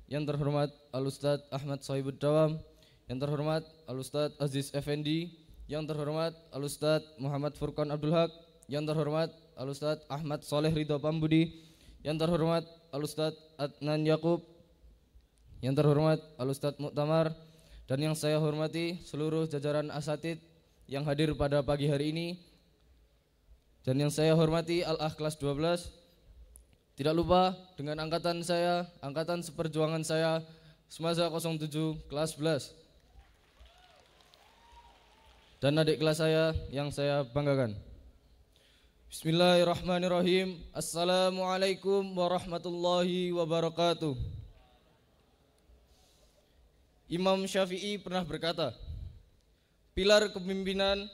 S15: yang terhormat Al-Ustadz Ahmad Sohibud Dawam, yang terhormat Al-Ustadz Aziz Effendi, yang terhormat Al-Ustadz Muhammad Furqan Abdul Haq, yang terhormat Al-Ustadz Ahmad Soleh Ridho Pambudi, yang terhormat Al-Ustadz Adnan Yakub, yang terhormat Al-Ustadz Muktamar, dan yang saya hormati seluruh jajaran asatid yang hadir pada pagi hari ini, dan yang saya hormati Al-Ah kelas 12. Tidak lupa dengan angkatan saya, angkatan seperjuangan saya, Smaza 07 kelas 11. Dan adik kelas saya yang saya banggakan. Bismillahirrahmanirrahim. Assalamualaikum warahmatullahi wabarakatuh. Imam Syafi'i pernah berkata, pilar kepemimpinan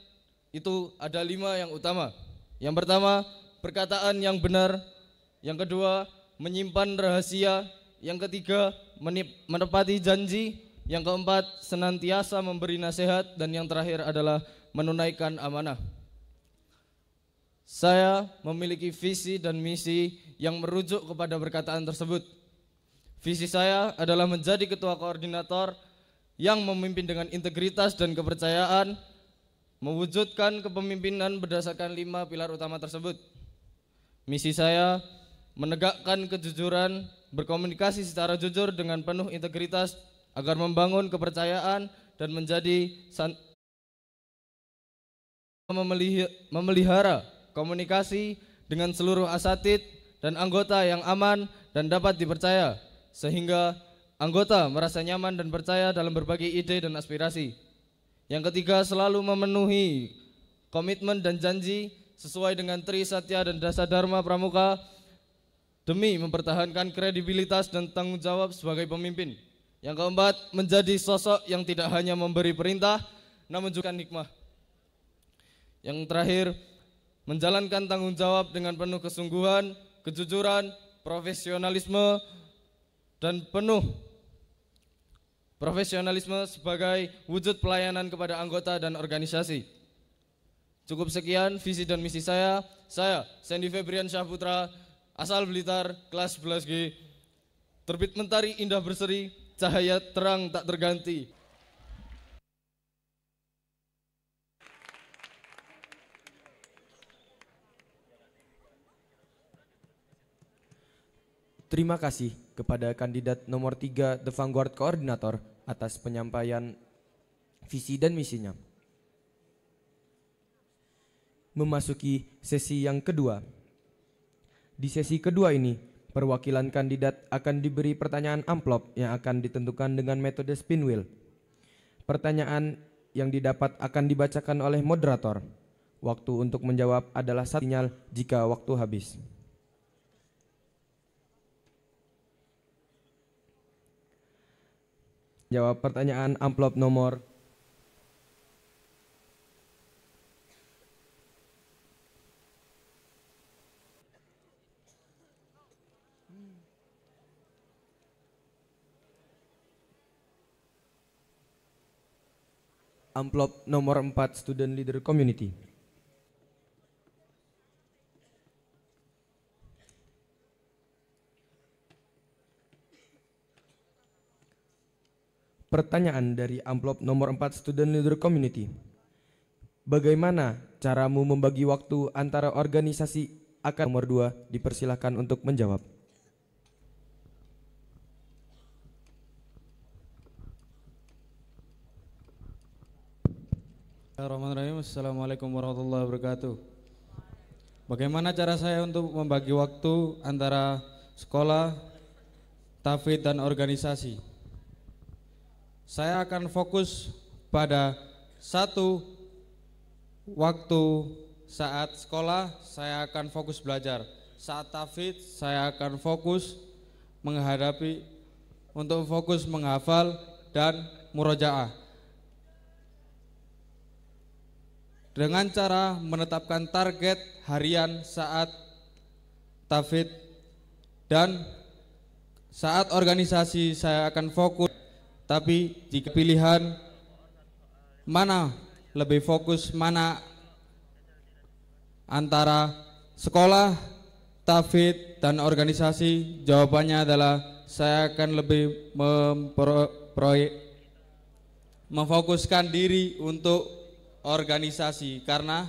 S15: itu ada 5 yang utama. Yang pertama, perkataan yang benar. Yang kedua, menyimpan rahasia. Yang ketiga, menepati janji. Yang keempat, senantiasa memberi nasihat. Dan yang terakhir adalah menunaikan amanah. Saya memiliki visi dan misi yang merujuk kepada perkataan tersebut. Visi saya adalah menjadi ketua koordinator yang memimpin dengan integritas dan kepercayaan, mewujudkan kepemimpinan berdasarkan 5 pilar utama tersebut. Misi saya menegakkan kejujuran, berkomunikasi secara jujur dengan penuh integritas agar membangun kepercayaan dan menjadi memelihara komunikasi dengan seluruh asatid dan anggota yang aman dan dapat dipercaya, sehingga anggota merasa nyaman dan percaya dalam berbagi ide dan aspirasi. Yang ketiga, selalu memenuhi komitmen dan janji sesuai dengan Tri Satya dan Dasa Dharma Pramuka demi mempertahankan kredibilitas dan tanggung jawab sebagai pemimpin. Yang keempat, menjadi sosok yang tidak hanya memberi perintah namun juga hikmah. Yang terakhir, menjalankan tanggung jawab dengan penuh kesungguhan, kejujuran, profesionalisme dan penuh profesionalisme sebagai wujud pelayanan kepada anggota dan organisasi. Cukup sekian visi dan misi saya. Saya Sandy Febrian Syahputra, asal Blitar, kelas 11G, terbit mentari indah berseri, cahaya terang tak terganti.
S3: Terima kasih kepada kandidat nomor 3 The Vanguard Koordinator atas penyampaian visi dan misinya. Memasuki sesi yang kedua. Di sesi kedua ini, perwakilan kandidat akan diberi pertanyaan amplop yang akan ditentukan dengan metode spin wheel. Pertanyaan yang didapat akan dibacakan oleh moderator. Waktu untuk menjawab adalah 1 sinyal jika waktu habis. Jawab pertanyaan amplop nomor amplop nomor 4 Student Leader Community. Pertanyaan dari amplop nomor 4 Student Leader Community. Bagaimana caramu membagi waktu antara organisasi akan nomor 2? Dipersilahkan untuk menjawab.
S12: Bismillahirrahmanirrahim. Assalamualaikum warahmatullahi wabarakatuh. Bagaimana cara saya untuk membagi waktu antara sekolah, tafid dan organisasi? Saya akan fokus pada satu waktu. Saat sekolah saya akan fokus belajar. Saat tafid saya akan fokus fokus menghafal dan murojaah. Dengan cara menetapkan target harian saat tafid, dan saat organisasi saya akan fokus. Tapi jika pilihan mana lebih fokus, mana antara sekolah, tafid dan organisasi, jawabannya adalah saya akan lebih memfokuskan diri untuk organisasi karena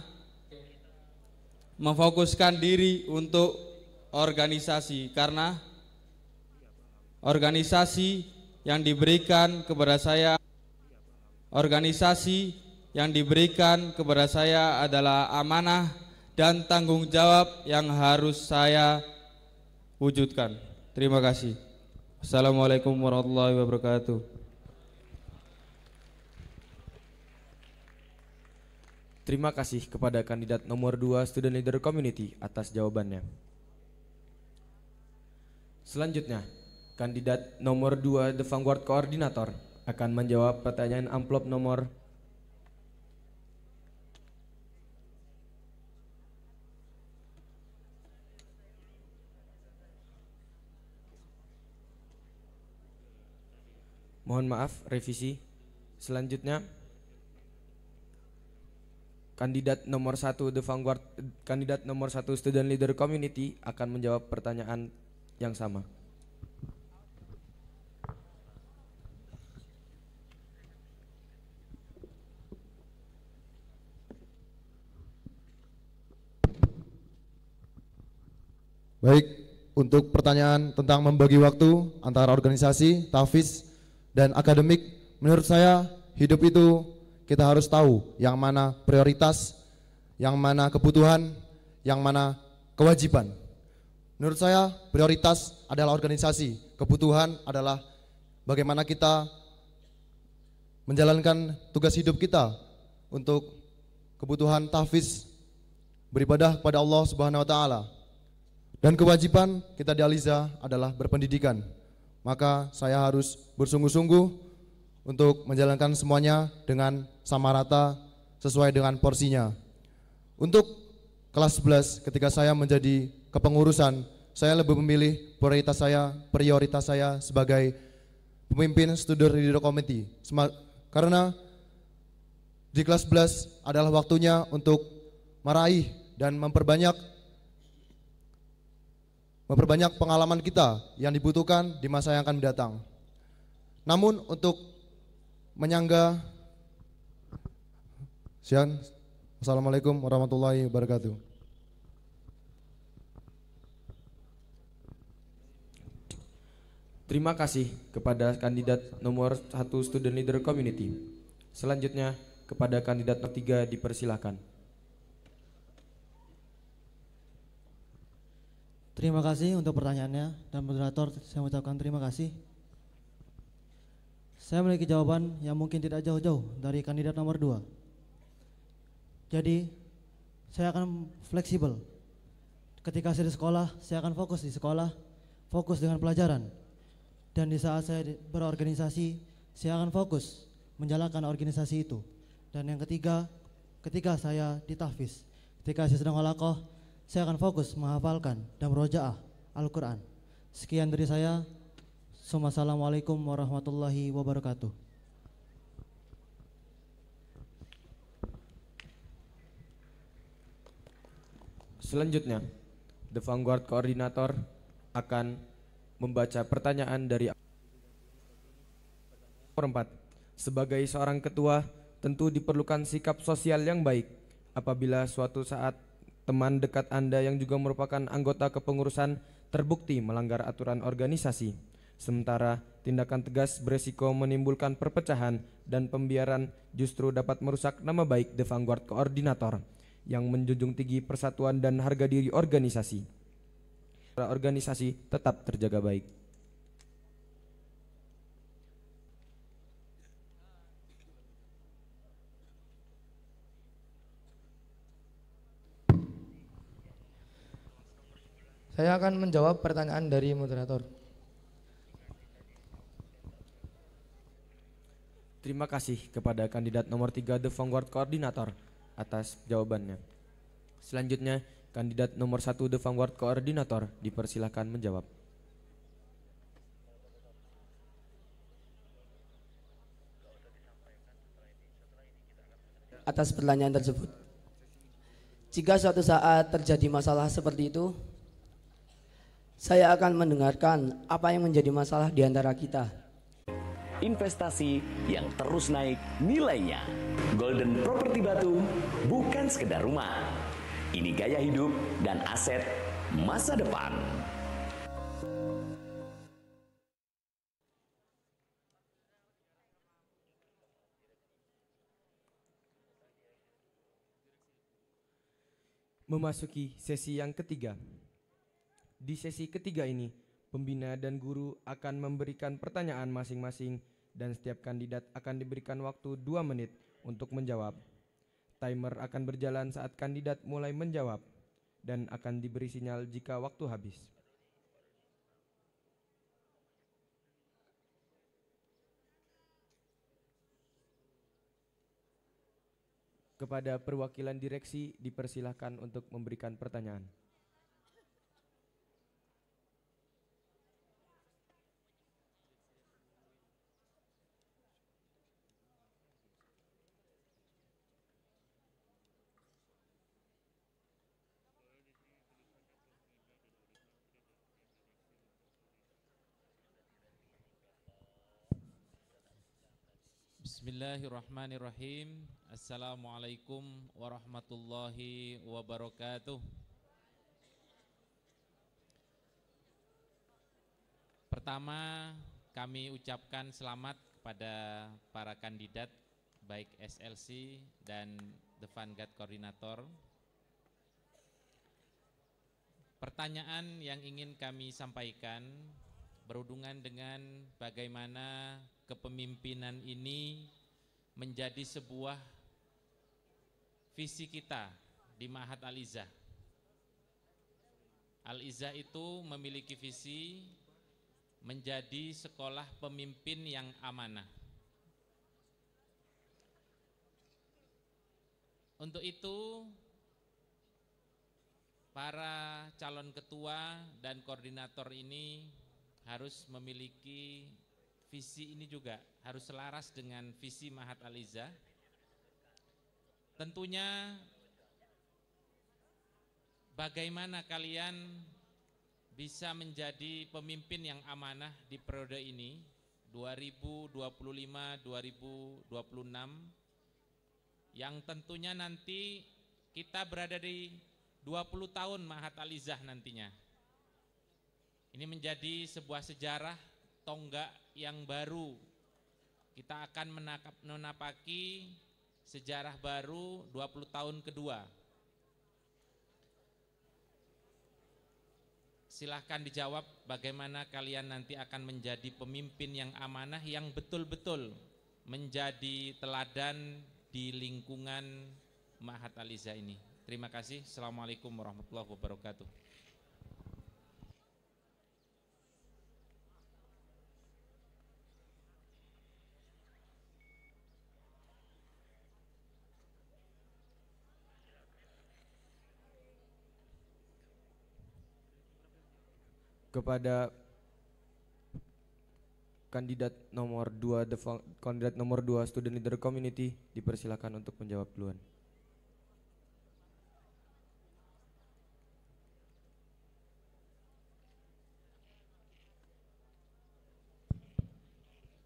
S12: organisasi yang diberikan kepada saya adalah amanah dan tanggung jawab yang harus saya wujudkan. Terima kasih. Assalamualaikum warahmatullahi wabarakatuh.
S3: Terima kasih kepada kandidat nomor 2 Student Leader Community atas jawabannya. Selanjutnya, kandidat nomor 2 The Vanguard Coordinator akan menjawab pertanyaan amplop nomor Mohon maaf, revisi. Selanjutnya, kandidat nomor 1 The Vanguard, kandidat nomor 1 Student Leader Community akan menjawab pertanyaan yang sama.
S11: Baik, untuk pertanyaan tentang membagi waktu antara organisasi, tahfiz, dan akademik, menurut saya hidup itu kita harus tahu yang mana prioritas, yang mana kebutuhan, yang mana kewajiban. Menurut saya prioritas adalah organisasi, kebutuhan adalah bagaimana kita menjalankan tugas hidup kita untuk kebutuhan tahfiz, beribadah kepada Allah Subhanahu wa taala. Dan kewajiban kita di Aliza adalah berpendidikan. Maka saya harus bersungguh-sungguh untuk menjalankan semuanya dengan sama rata sesuai dengan porsinya. Untuk kelas 11 ketika saya menjadi kepengurusan, saya lebih memilih prioritas saya sebagai pemimpin Student Leader Committee. Karena di kelas 11 adalah waktunya untuk meraih dan memperbanyak pengalaman kita yang dibutuhkan di masa yang akan mendatang. Namun untuk menyangga Assalamualaikum warahmatullahi wabarakatuh.
S3: Terima kasih kepada kandidat nomor 1 Student Leader Community. Selanjutnya kepada kandidat nomor 3 dipersilahkan.
S10: Terima kasih untuk pertanyaannya dan moderator, saya mengucapkan terima kasih. Saya memiliki jawaban yang mungkin tidak jauh-jauh dari kandidat nomor 2. Jadi saya akan fleksibel. Ketika saya di sekolah, saya akan fokus di sekolah, fokus dengan pelajaran. Dan di saat saya berorganisasi, saya akan fokus menjalankan organisasi itu. Dan yang ketiga, ketika saya di tahfiz, ketika saya sedang halakoh, saya akan fokus menghafalkan dan merojaah Al-Quran. Sekian dari saya. Assalamualaikum warahmatullahi wabarakatuh.
S3: Selanjutnya, The Vanguard Koordinator akan membaca pertanyaan dari nomor 4. Sebagai seorang ketua, tentu diperlukan sikap sosial yang baik apabila suatu saat teman dekat Anda yang juga merupakan anggota kepengurusan terbukti melanggar aturan organisasi. Sementara tindakan tegas beresiko menimbulkan perpecahan dan pembiaran justru dapat merusak nama baik The Vanguard Koordinator yang menjunjung tinggi persatuan dan harga diri organisasi. Organisasi tetap terjaga baik.
S14: Saya akan menjawab pertanyaan dari moderator.
S3: Terima kasih kepada kandidat nomor 3 The Vanguard Koordinator atas jawabannya. Selanjutnya, kandidat nomor 1 The Vanguard Koordinator dipersilahkan menjawab.
S13: Atas pertanyaan tersebut, jika suatu saat terjadi masalah seperti itu, Saya akan mendengarkan apa yang menjadi masalah di antara kita.
S16: Investasi yang terus naik nilainya. Golden Property Batu bukan sekedar rumah. Ini gaya hidup dan aset masa depan.
S3: Memasuki sesi yang ketiga. Di sesi ketiga ini, pembina dan guru akan memberikan pertanyaan masing-masing dan setiap kandidat akan diberikan waktu 2 menit untuk menjawab. Timer akan berjalan saat kandidat mulai menjawab dan akan diberi sinyal jika waktu habis. Kepada perwakilan direksi dipersilahkan untuk memberikan pertanyaan.
S17: Bismillahirrahmanirrahim. Assalamualaikum warahmatullahi wabarakatuh. Pertama, kami ucapkan selamat kepada para kandidat baik SLC dan The Vanguard Coordinator. Pertanyaan yang ingin kami sampaikan berhubungan dengan bagaimana kepemimpinan ini menjadi sebuah visi kita di Ma'had Al-Izzah. Al-Izzah itu memiliki visi menjadi sekolah pemimpin yang amanah. Untuk itu, para calon ketua dan koordinator ini harus memiliki visi ini juga, harus selaras dengan visi Ma'had Al-Izzah. Tentunya bagaimana kalian bisa menjadi pemimpin yang amanah di periode ini 2025-2026, yang tentunya nanti kita berada di 20 tahun Ma'had Al-Izzah nantinya. Ini menjadi sebuah sejarah tonggak yang baru. Kita akan menapaki sejarah baru 20 tahun kedua. Silahkan dijawab bagaimana kalian nanti akan menjadi pemimpin yang amanah, yang betul-betul menjadi teladan di lingkungan Ma'had Al-Izzah ini. Terima kasih. Assalamualaikum warahmatullahi wabarakatuh.
S3: Kepada kandidat nomor 2, kandidat nomor 2 Student Leader Community dipersilakan untuk menjawab duluan.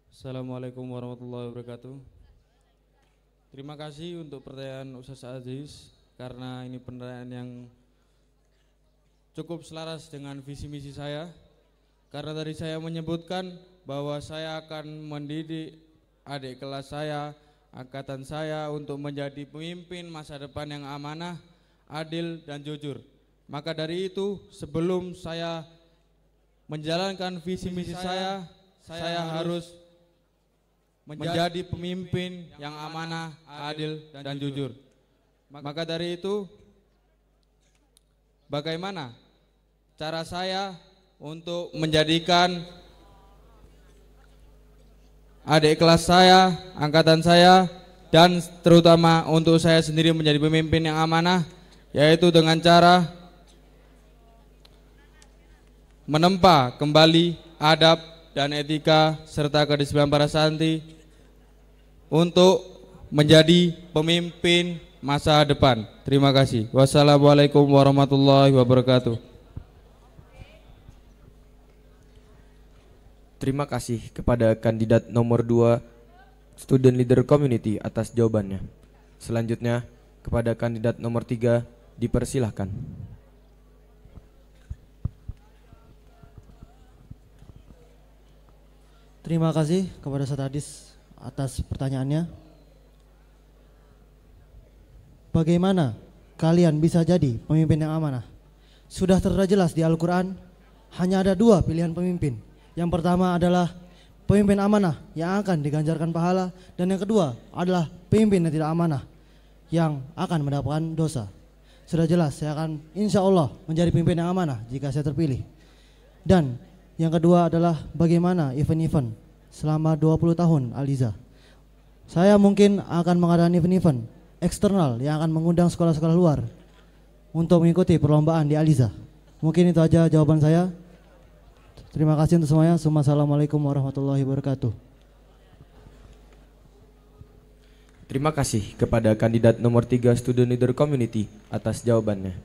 S12: Assalamualaikum warahmatullahi wabarakatuh. Terima kasih untuk pertanyaan Ustaz Aziz, karena ini pertanyaan yang cukup selaras dengan visi misi saya. Karena tadi saya menyebutkan bahwa saya akan mendidik adik kelas saya, angkatan saya untuk menjadi pemimpin masa depan yang amanah, adil dan jujur. Maka dari itu, sebelum saya menjalankan visi misi saya harus menjadi pemimpin yang amanah, adil dan jujur. Maka dari itu, bagaimana cara saya untuk menjadikan adik kelas saya, angkatan saya, dan terutama untuk saya sendiri menjadi pemimpin yang amanah, yaitu dengan cara menempa kembali adab dan etika serta kedisiplinan para santri untuk menjadi pemimpin masa depan. Terima kasih. Wassalamualaikum warahmatullahi wabarakatuh.
S3: Terima kasih kepada kandidat nomor 2 Student Leader Community atas jawabannya. Selanjutnya kepada kandidat nomor 3 dipersilahkan.
S10: Terima kasih kepada Ustadz Adis atas pertanyaannya. Bagaimana kalian bisa jadi pemimpin yang amanah? Sudah tertera jelas di Al-Quran, hanya ada 2 pilihan pemimpin. Yang pertama adalah pemimpin amanah yang akan diganjarkan pahala, dan yang kedua adalah pemimpin yang tidak amanah yang akan mendapatkan dosa. Sudah jelas saya akan insya Allah menjadi pemimpin yang amanah jika saya terpilih. Dan yang kedua adalah bagaimana event-event selama 20 tahun Aliza. Saya mungkin akan mengadakan event-event eksternal yang akan mengundang sekolah-sekolah luar untuk mengikuti perlombaan di Aliza. Mungkin itu aja jawaban saya. Terima kasih untuk semuanya. Assalamualaikum warahmatullahi wabarakatuh.
S3: Terima kasih kepada kandidat nomor 3 Student Leader Community atas jawabannya.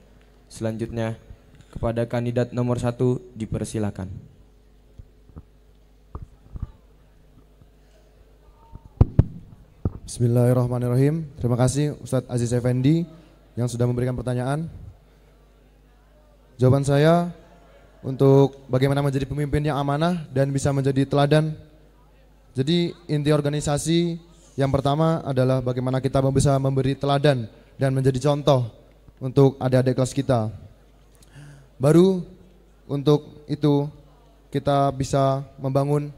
S3: Selanjutnya kepada kandidat nomor 1 dipersilakan.
S11: Bismillahirrahmanirrahim. Terima kasih Ustadz Aziz Effendi yang sudah memberikan pertanyaan. Jawaban saya untuk bagaimana menjadi pemimpin yang amanah dan bisa menjadi teladan. Jadi inti organisasi yang pertama adalah bagaimana kita bisa memberi teladan dan menjadi contoh untuk adik-adik kelas kita. Baru untuk itu kita bisa membangun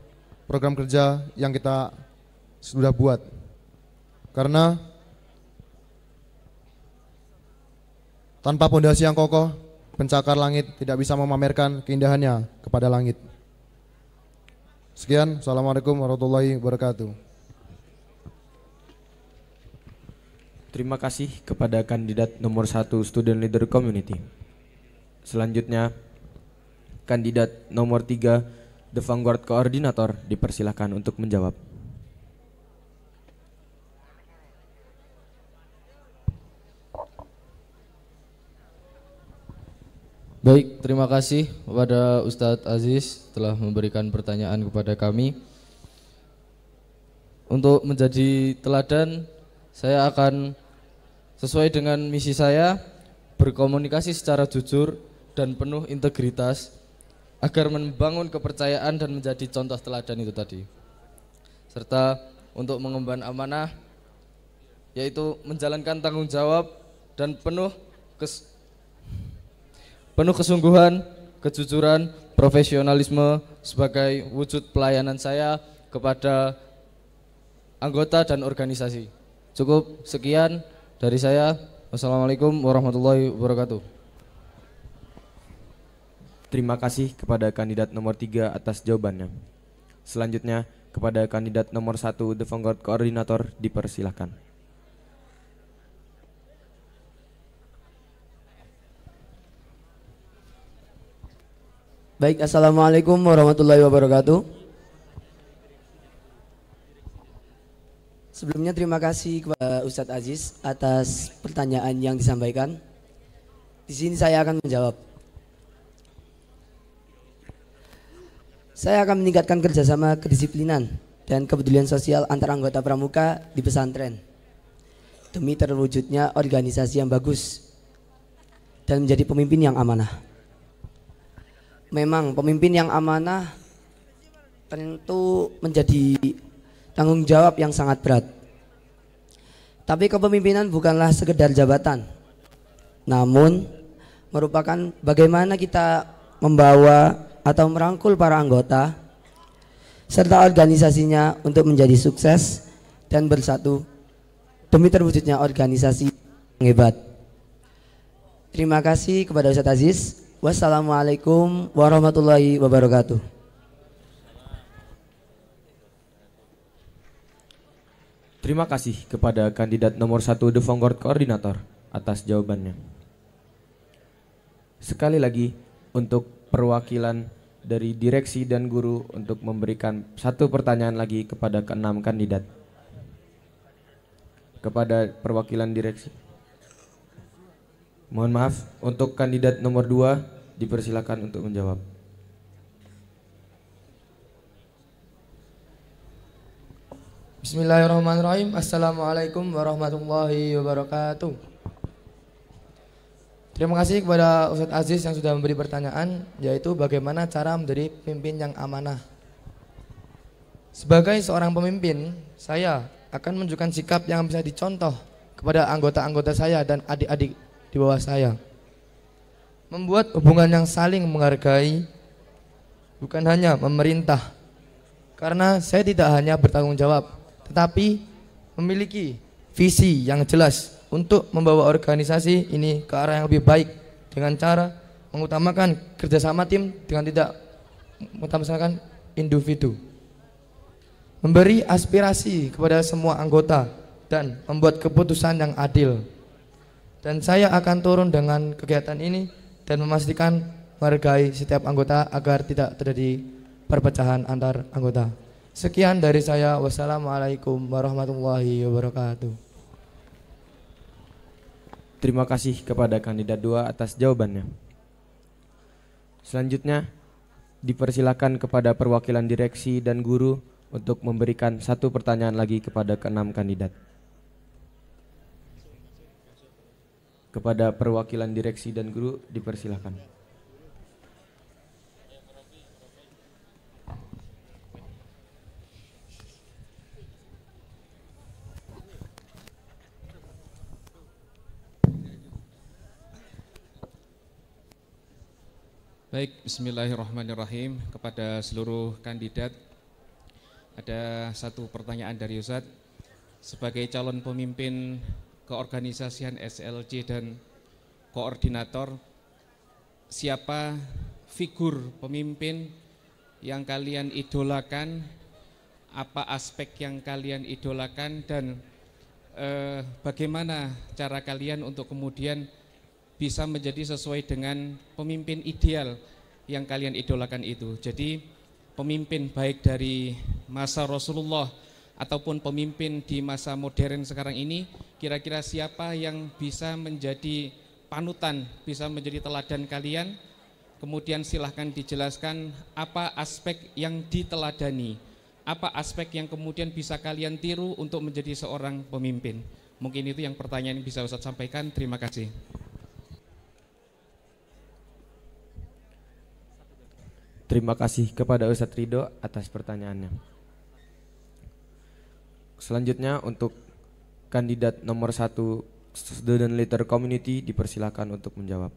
S11: program kerja yang kita sudah buat. Karena tanpa pondasi yang kokoh, pencakar langit tidak bisa memamerkan keindahannya kepada langit. Sekian, Assalamualaikum warahmatullahi wabarakatuh.
S3: Terima kasih kepada kandidat nomor 1 Student Leader Community. Selanjutnya kandidat nomor 3 The Vanguard Coordinator dipersilahkan untuk menjawab.
S15: Baik, terima kasih kepada Ustadz Aziz telah memberikan pertanyaan kepada kami. Untuk menjadi teladan, saya akan sesuai dengan misi saya berkomunikasi secara jujur dan penuh integritas agar membangun kepercayaan dan menjadi contoh teladan itu tadi. Serta untuk mengemban amanah, yaitu menjalankan tanggung jawab dan penuh kesungguhan, kejujuran, profesionalisme sebagai wujud pelayanan saya kepada anggota dan organisasi. Cukup sekian dari saya. Wassalamualaikum warahmatullahi wabarakatuh.
S3: Terima kasih kepada kandidat nomor 3 atas jawabannya. Selanjutnya kepada kandidat nomor 1 The Vanguard Coordinator dipersilahkan.
S13: Baik, assalamualaikum warahmatullahi wabarakatuh. Sebelumnya terima kasih kepada Ustadz Aziz atas pertanyaan yang disampaikan. Di sini saya akan menjawab. Saya akan meningkatkan kerjasama kedisiplinan dan kepedulian sosial antar anggota pramuka di pesantren demi terwujudnya organisasi yang bagus dan menjadi pemimpin yang amanah. Memang pemimpin yang amanah tentu menjadi tanggung jawab yang sangat berat. Tapi kepemimpinan bukanlah sekedar jabatan, namun merupakan bagaimana kita membawa atau merangkul para anggota serta organisasinya untuk menjadi sukses dan bersatu demi terwujudnya organisasi yang hebat. Terima kasih kepada Ustadz Aziz. Wassalamualaikum warahmatullahi wabarakatuh.
S3: Terima kasih kepada kandidat nomor 1 The Vanguard Coordinator atas jawabannya. Sekali lagi untuk perwakilan dari direksi dan guru untuk memberikan satu pertanyaan lagi kepada ke-6 kandidat. Kepada perwakilan direksi. Mohon maaf, untuk kandidat nomor 2 dipersilakan untuk menjawab.
S14: Bismillahirrahmanirrahim. Assalamualaikum warahmatullahi wabarakatuh. Terima kasih kepada Ustadz Aziz yang sudah memberi pertanyaan, yaitu bagaimana cara menjadi pemimpin yang amanah. Sebagai seorang pemimpin, saya akan menunjukkan sikap yang bisa dicontoh kepada anggota-anggota saya dan adik-adik di bawah saya. Membuat hubungan yang saling menghargai, bukan hanya memerintah. Karena saya tidak hanya bertanggung jawab, tetapi memiliki visi yang jelas untuk membawa organisasi ini ke arah yang lebih baik dengan cara mengutamakan kerjasama tim dengan tidak mengutamakan individu. Memberi aspirasi kepada semua anggota dan membuat keputusan yang adil. Dan saya akan turun dengan kegiatan ini dan memastikan menghargai setiap anggota agar tidak terjadi perpecahan antar anggota. Sekian dari saya. Wassalamualaikum warahmatullahi wabarakatuh.
S3: Terima kasih kepada kandidat 2 atas jawabannya. Selanjutnya dipersilakan kepada perwakilan direksi dan guru untuk memberikan satu pertanyaan lagi kepada ke-6 kandidat. Kepada perwakilan direksi dan guru dipersilakan.
S18: Baik, bismillahirrahmanirrahim. Kepada seluruh kandidat, ada satu pertanyaan dari Ustadz. Sebagai calon pemimpin keorganisasian SLC dan koordinator, siapa figur pemimpin yang kalian idolakan, apa aspek yang kalian idolakan, dan bagaimana cara kalian untuk kemudian bisa menjadi sesuai dengan pemimpin ideal yang kalian idolakan itu. Jadi pemimpin baik dari masa Rasulullah ataupun pemimpin di masa modern sekarang ini, kira-kira siapa yang bisa menjadi panutan, bisa menjadi teladan kalian? Kemudian silahkan dijelaskan apa aspek yang diteladani, apa aspek yang kemudian bisa kalian tiru untuk menjadi seorang pemimpin. Mungkin itu yang pertanyaan yang bisa Ustadz sampaikan. Terima kasih.
S3: Terima kasih kepada Ustadz Ridho atas pertanyaannya. Selanjutnya untuk kandidat nomor 1 Student Leader Community dipersilakan untuk menjawab.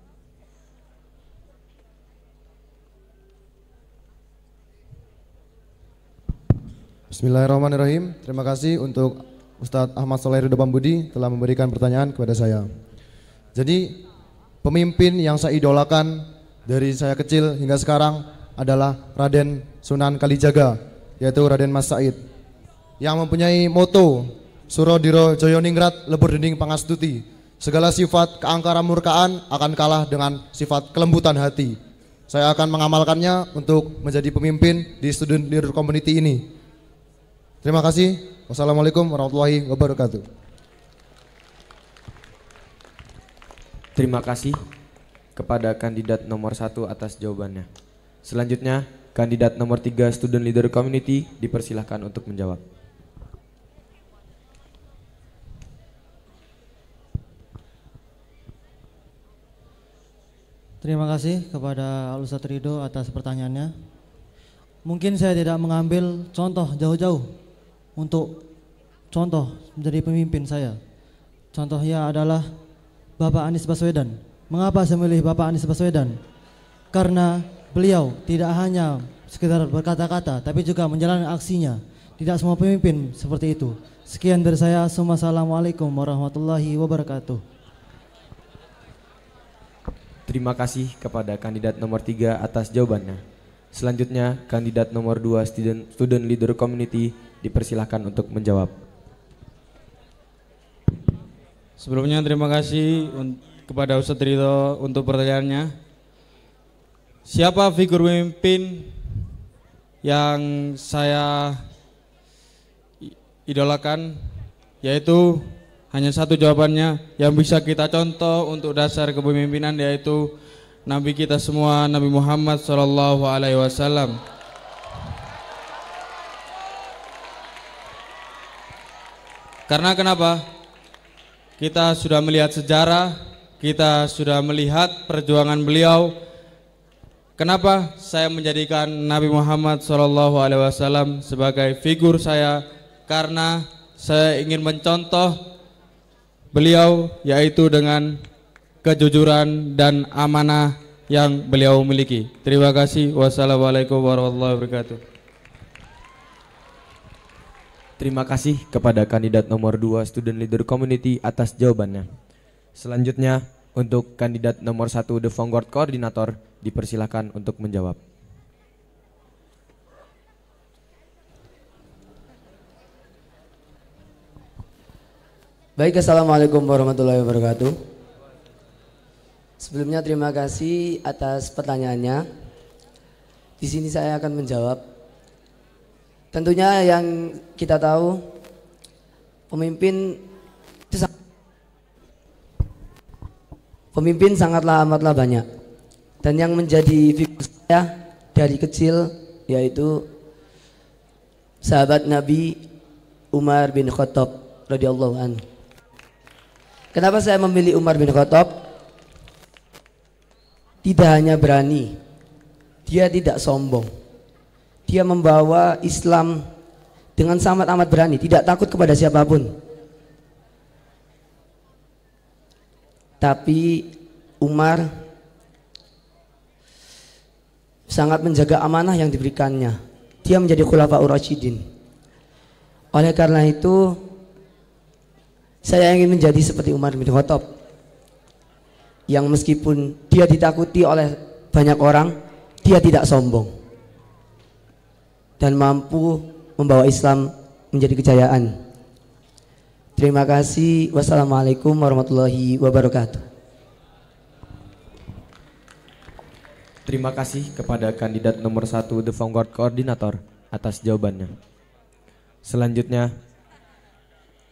S11: Bismillahirrahmanirrahim. Terima kasih untuk Ustadz Ahmad Soleh Ridho Pambudi telah memberikan pertanyaan kepada saya. Jadi pemimpin yang saya idolakan dari saya kecil hingga sekarang adalah Raden Sunan Kalijaga, yaitu Raden Mas Said, yang mempunyai moto Surodiro Joyoningrat Lebur Dening Pangastuti, segala sifat keangkara murkaan akan kalah dengan sifat kelembutan hati. Saya akan mengamalkannya untuk menjadi pemimpin di Student Leader Community ini. Terima kasih. Wassalamualaikum warahmatullahi wabarakatuh.
S3: Terima kasih kepada kandidat nomor 1 atas jawabannya. Selanjutnya, kandidat nomor 3 Student Leader Community dipersilahkan untuk menjawab.
S6: Terima kasih kepada Ustadz Ridho atas pertanyaannya. Mungkin saya tidak mengambil contoh jauh-jauh untuk contoh menjadi pemimpin saya. Contohnya adalah Bapak Anies Baswedan. Mengapa saya memilih Bapak Anies Baswedan? Karena beliau tidak hanya sekedar berkata-kata, tapi juga menjalani aksinya. Tidak semua pemimpin seperti itu. Sekian dari saya. Wassalamualaikum warahmatullahi wabarakatuh.
S3: Terima kasih kepada kandidat nomor 3 atas jawabannya. Selanjutnya, kandidat nomor 2 Student Leader Community dipersilahkan untuk menjawab.
S12: Sebelumnya terima kasih kepada Ustadz Ridho untuk pertanyaannya. Siapa figur pemimpin yang saya idolakan? Yaitu hanya satu jawabannya yang bisa kita contoh untuk dasar kepemimpinan, yaitu Nabi kita semua, Nabi Muhammad SAW. Karena kenapa? Kita sudah melihat sejarah, kita sudah melihat perjuangan beliau. Kenapa saya menjadikan Nabi Muhammad SAW sebagai figur saya? Karena saya ingin mencontoh beliau, yaitu dengan kejujuran dan amanah yang beliau miliki. Terima kasih. Wassalamualaikum warahmatullahi wabarakatuh.
S3: Terima kasih kepada kandidat nomor 2 Student Leader Community atas jawabannya. Selanjutnya untuk kandidat nomor 1 The Vanguard Koordinator dipersilakan untuk menjawab.
S13: Baik, assalamualaikum warahmatullahi wabarakatuh. Sebelumnya terima kasih atas pertanyaannya. Di sini saya akan menjawab. Tentunya yang kita tahu, pemimpin sangatlah amatlah banyak. Dan yang menjadi figur saya dari kecil yaitu sahabat Nabi Umar bin Khattab radhiyallahu anhu. Kenapa saya memilih Umar bin Khattab? Tidak hanya berani, dia tidak sombong. Dia membawa Islam dengan sangat amat berani, tidak takut kepada siapapun. Tapi Umar sangat menjaga amanah yang diberikannya. Dia menjadi Khulafaur Rasyidin. Oleh karena itu, saya ingin menjadi seperti Umar bin Khattab, yang meskipun dia ditakuti oleh banyak orang, dia tidak sombong dan mampu membawa Islam menjadi kejayaan. Terima kasih. Wassalamualaikum warahmatullahi wabarakatuh.
S3: Terima kasih kepada kandidat nomor 1 The Vanguard Koordinator atas jawabannya. Selanjutnya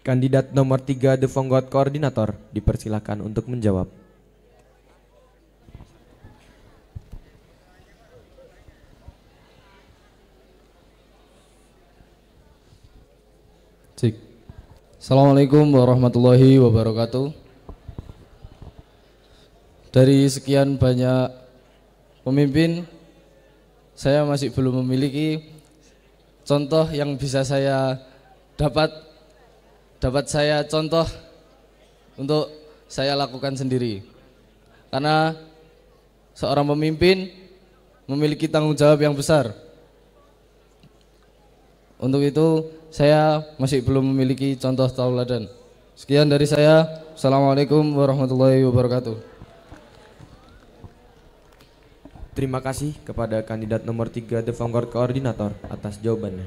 S3: kandidat nomor 3 The Vanguard Koordinator dipersilakan untuk menjawab.
S15: Cik. Assalamualaikum warahmatullahi wabarakatuh. Dari sekian banyak pemimpin, saya masih belum memiliki contoh yang bisa saya dapat saya contoh untuk saya lakukan sendiri. Karena seorang pemimpin memiliki tanggung jawab yang besar. Untuk itu saya masih belum memiliki contoh tauladan. Sekian dari saya. Assalamualaikum warahmatullahi wabarakatuh.
S3: Terima kasih kepada kandidat nomor 3 The Vanguard Koordinator atas jawabannya.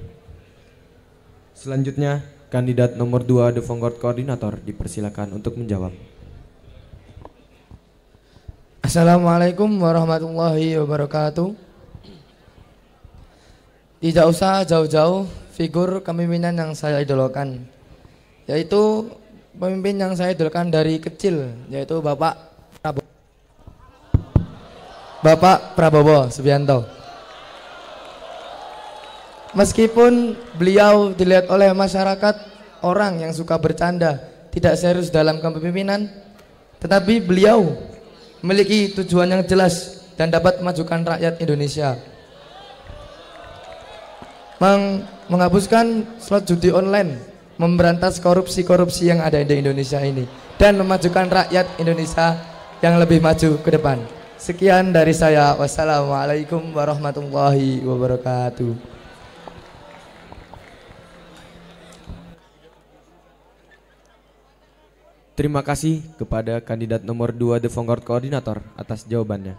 S3: Selanjutnya kandidat nomor 2 The Vanguard Koordinator dipersilakan untuk menjawab.
S14: Assalamualaikum warahmatullahi wabarakatuh. Tidak usah jauh-jauh figur kepemimpinan yang saya idolakan, yaitu pemimpin yang saya idolakan dari kecil, yaitu Bapak Prabowo Subianto. Meskipun beliau dilihat oleh masyarakat orang yang suka bercanda, tidak serius dalam kepemimpinan, tetapi beliau memiliki tujuan yang jelas dan dapat memajukan rakyat Indonesia. Menghapuskan slot judi online, memberantas korupsi-korupsi yang ada di Indonesia ini, dan memajukan rakyat Indonesia yang lebih maju ke depan. Sekian dari saya. Wassalamualaikum warahmatullahi wabarakatuh.
S3: Terima kasih kepada kandidat nomor 2 The Vanguard Koordinator atas jawabannya.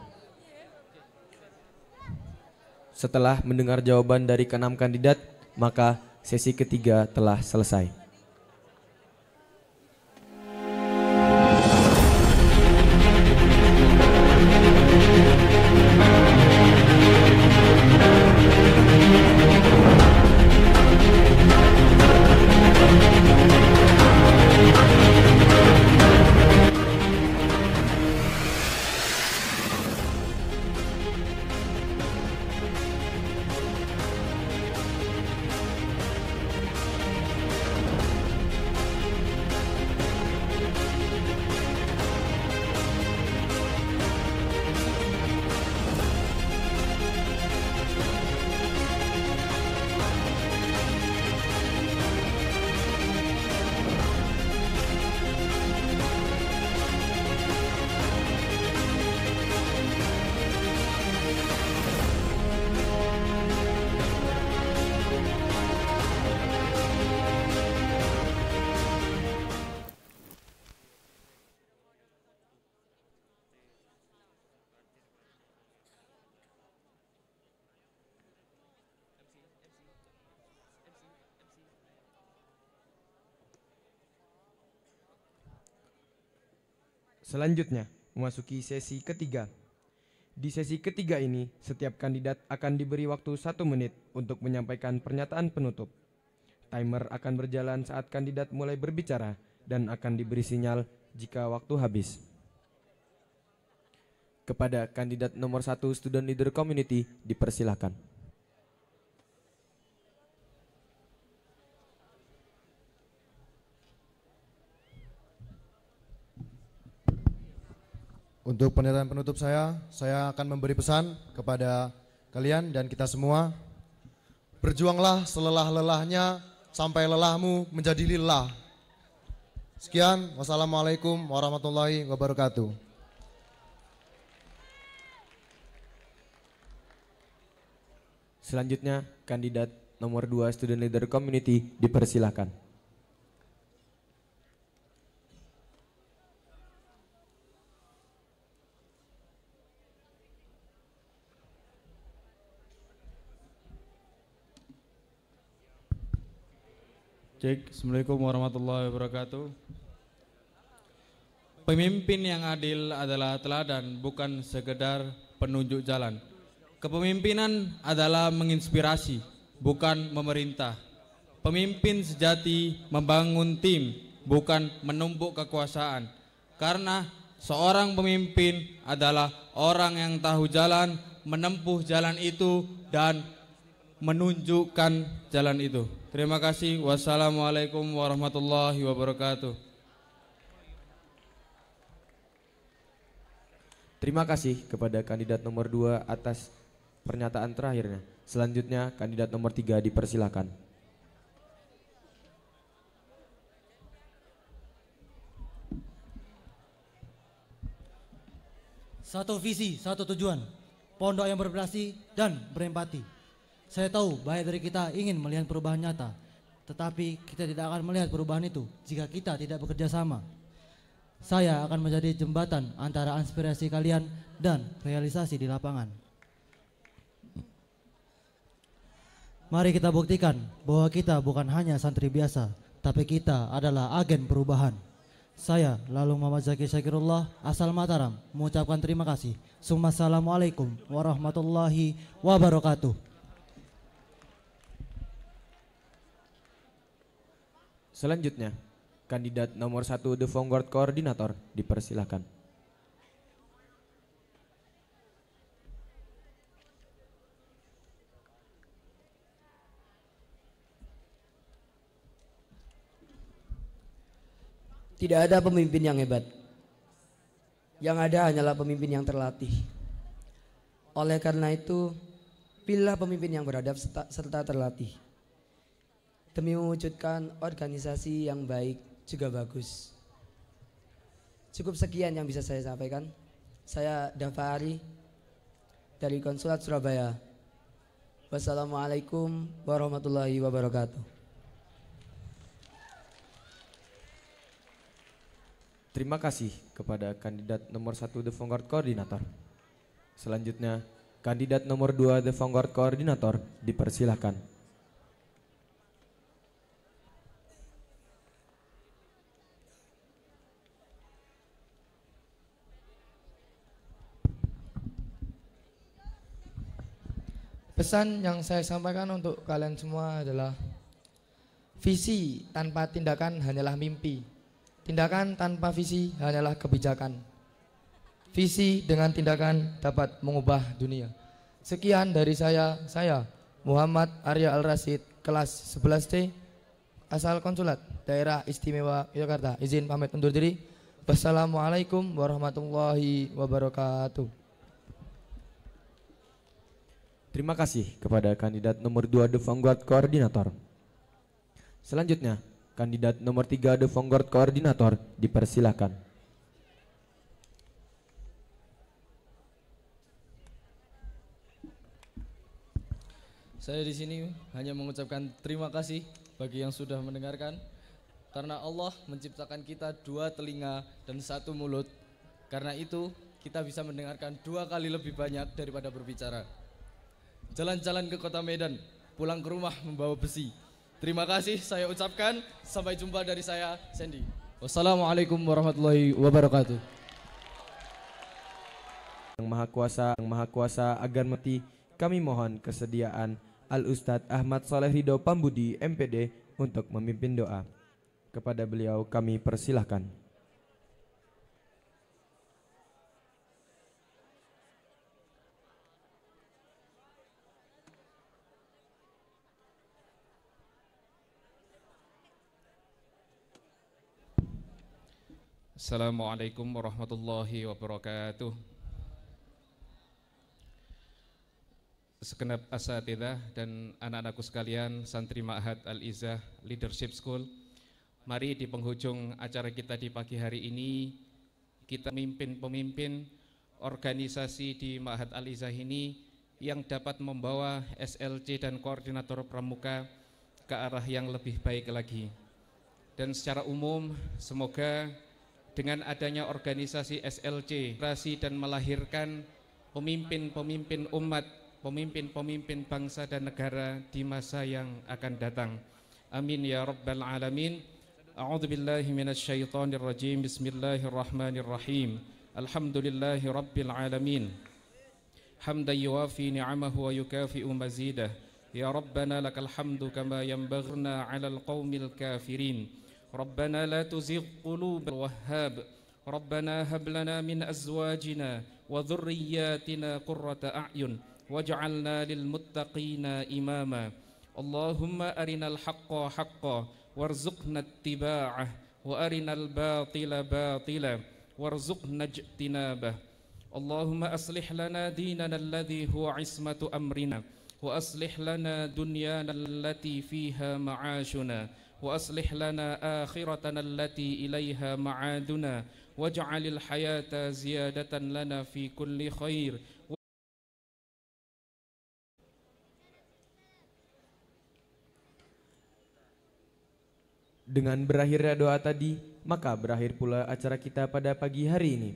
S3: Setelah mendengar jawaban dari ke-6 kandidat, maka sesi ketiga telah selesai. Selanjutnya, memasuki sesi ketiga. Di sesi ketiga ini, setiap kandidat akan diberi waktu 1 menit untuk menyampaikan pernyataan penutup. Timer akan berjalan saat kandidat mulai berbicara dan akan diberi sinyal jika waktu habis. Kepada kandidat nomor 1 Student Leader Community, dipersilakan.
S11: Untuk pernyataan penutup saya akan memberi pesan kepada kalian dan kita semua. Berjuanglah selelah-lelahnya sampai lelahmu menjadi lillah. Sekian, wassalamualaikum warahmatullahi wabarakatuh.
S3: Selanjutnya, kandidat nomor 2 Student Leader Community, dipersilakan.
S12: Cek, Assalamualaikum warahmatullahi wabarakatuh. Pemimpin yang adil adalah teladan, bukan sekedar penunjuk jalan. Kepemimpinan adalah menginspirasi, bukan memerintah. Pemimpin sejati membangun tim, bukan menumpuk kekuasaan. Karena seorang pemimpin adalah orang yang tahu jalan, menempuh jalan itu, dan menunjukkan jalan itu. Terima kasih. Wassalamualaikum warahmatullahi wabarakatuh.
S3: Terima kasih kepada kandidat nomor 2 atas pernyataan terakhirnya. Selanjutnya, kandidat nomor 3 dipersilakan.
S10: Satu visi, satu tujuan. Pondok yang berprestasi dan berempati. Saya tahu banyak dari kita ingin melihat perubahan nyata, tetapi kita tidak akan melihat perubahan itu jika kita tidak bekerja sama. Saya akan menjadi jembatan antara inspirasi kalian dan realisasi di lapangan. Mari kita buktikan bahwa kita bukan hanya santri biasa, tapi kita adalah agen perubahan. Saya lalu Muhammad Zaki Syakirullah asal Mataram mengucapkan terima kasih. Assalamualaikum warahmatullahi wabarakatuh.
S3: Selanjutnya, kandidat nomor 1 The Vanguard Koordinator, dipersilakan.
S13: Tidak ada pemimpin yang hebat. Yang ada hanyalah pemimpin yang terlatih. Oleh karena itu, pilihlah pemimpin yang beradab serta terlatih. Demi mewujudkan organisasi yang baik juga bagus. Cukup sekian yang bisa saya sampaikan. Saya Dafa Ari dari Konsulat Surabaya. Wassalamualaikum warahmatullahi wabarakatuh.
S3: Terima kasih kepada kandidat nomor 1 The Vanguard Koordinator. Selanjutnya, kandidat nomor 2 The Vanguard Koordinator, dipersilakan.
S14: Pesan yang saya sampaikan untuk kalian semua adalah visi tanpa tindakan hanyalah mimpi. Tindakan tanpa visi hanyalah kebijakan. Visi dengan tindakan dapat mengubah dunia. Sekian dari saya Muhammad Arya Al-Rasyid, kelas 11C, asal Konsulat Daerah Istimewa Yogyakarta. Izin pamit undur diri. Wassalamualaikum warahmatullahi wabarakatuh.
S3: Terima kasih kepada kandidat nomor 2 The Vanguard Koordinator. Selanjutnya, kandidat nomor 3 The Vanguard Koordinator, dipersilakan.
S15: Saya di sini hanya mengucapkan terima kasih bagi yang sudah mendengarkan, karena Allah menciptakan kita 2 telinga dan 1 mulut. Karena itu kita bisa mendengarkan 2 kali lebih banyak daripada berbicara. Jalan-jalan ke kota Medan, pulang ke rumah membawa besi. Terima kasih saya ucapkan. Sampai jumpa dari saya, Sandy. Wassalamualaikum warahmatullahi wabarakatuh.
S3: Maha Kuasa agar mati, kami mohon kesediaan Al-Ustadz Ahmad Soleh Ridho Pambudi MPD untuk memimpin doa. Kepada beliau kami persilahkan.
S18: Assalamualaikum warahmatullahi wabarakatuh. Segenap asatidzah dan anak-anakku sekalian, santri Ma'had Al-Izzah Leadership School, mari di penghujung acara kita di pagi hari ini, kita pemimpin organisasi di Ma'had Al-Izzah ini yang dapat membawa SLC dan koordinator pramuka ke arah yang lebih baik lagi. Dan secara umum, semoga dengan adanya organisasi SLC dan melahirkan pemimpin-pemimpin umat, pemimpin-pemimpin bangsa dan negara di masa yang akan datang. Amin ya rabbal alamin. A'udzubillahi minasyaitonirrajim. Bismillahirrahmanirrahim. Alhamdulillahi rabbil alamin. Hamdan yuwafi ni'amahu wa yukafi'u mazidah. Ya rabbana lakal hamdu kama yanbaghina 'alal qaumil kafirin. ربنا لا تزغ قلوب الوهاب ربنا هب لنا من أزواجنا وذرياتنا قرة أعين واجعلنا للمتقين إماما اللهم أرنا الحق حقا وارزقنا اتباعه وأرنا الباطل باطلا وارزقنا اجتنابه اللهم أصلح لنا ديننا الذي هو عصمة أمرنا وأصلح لنا دنيانا التي فيها معاشنا وأصلح لنا آخرتنا التي إليها معادنا واجعل الحياة زيادة لنا في كل خير.
S3: Dengan berakhirnya doa tadi, maka berakhir pula acara kita pada pagi hari ini.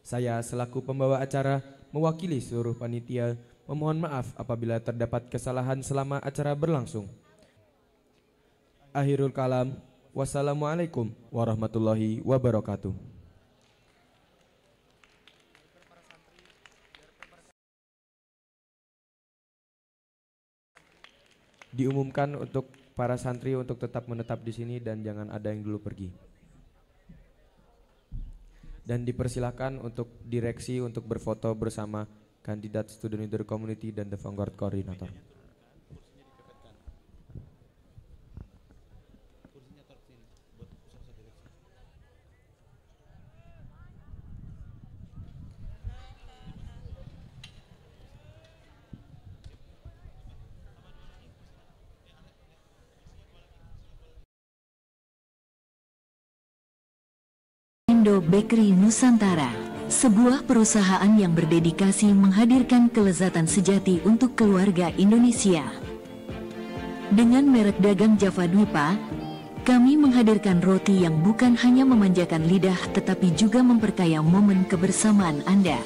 S3: Saya selaku pembawa acara mewakili seluruh panitia memohon maaf apabila terdapat kesalahan selama acara berlangsung. Akhirul kalam, wassalamualaikum warahmatullahi wabarakatuh. Diumumkan untuk para santri untuk tetap menetap di sini dan jangan ada yang dulu pergi. Dan dipersilakan untuk direksi untuk berfoto bersama kandidat Student Leader Community dan The Vanguard Coordinator.
S19: Indo Bakery Nusantara, sebuah perusahaan yang berdedikasi menghadirkan kelezatan sejati untuk keluarga Indonesia. Dengan merek dagang Java Dwipa, kami menghadirkan roti yang bukan hanya memanjakan lidah tetapi juga memperkaya momen kebersamaan Anda.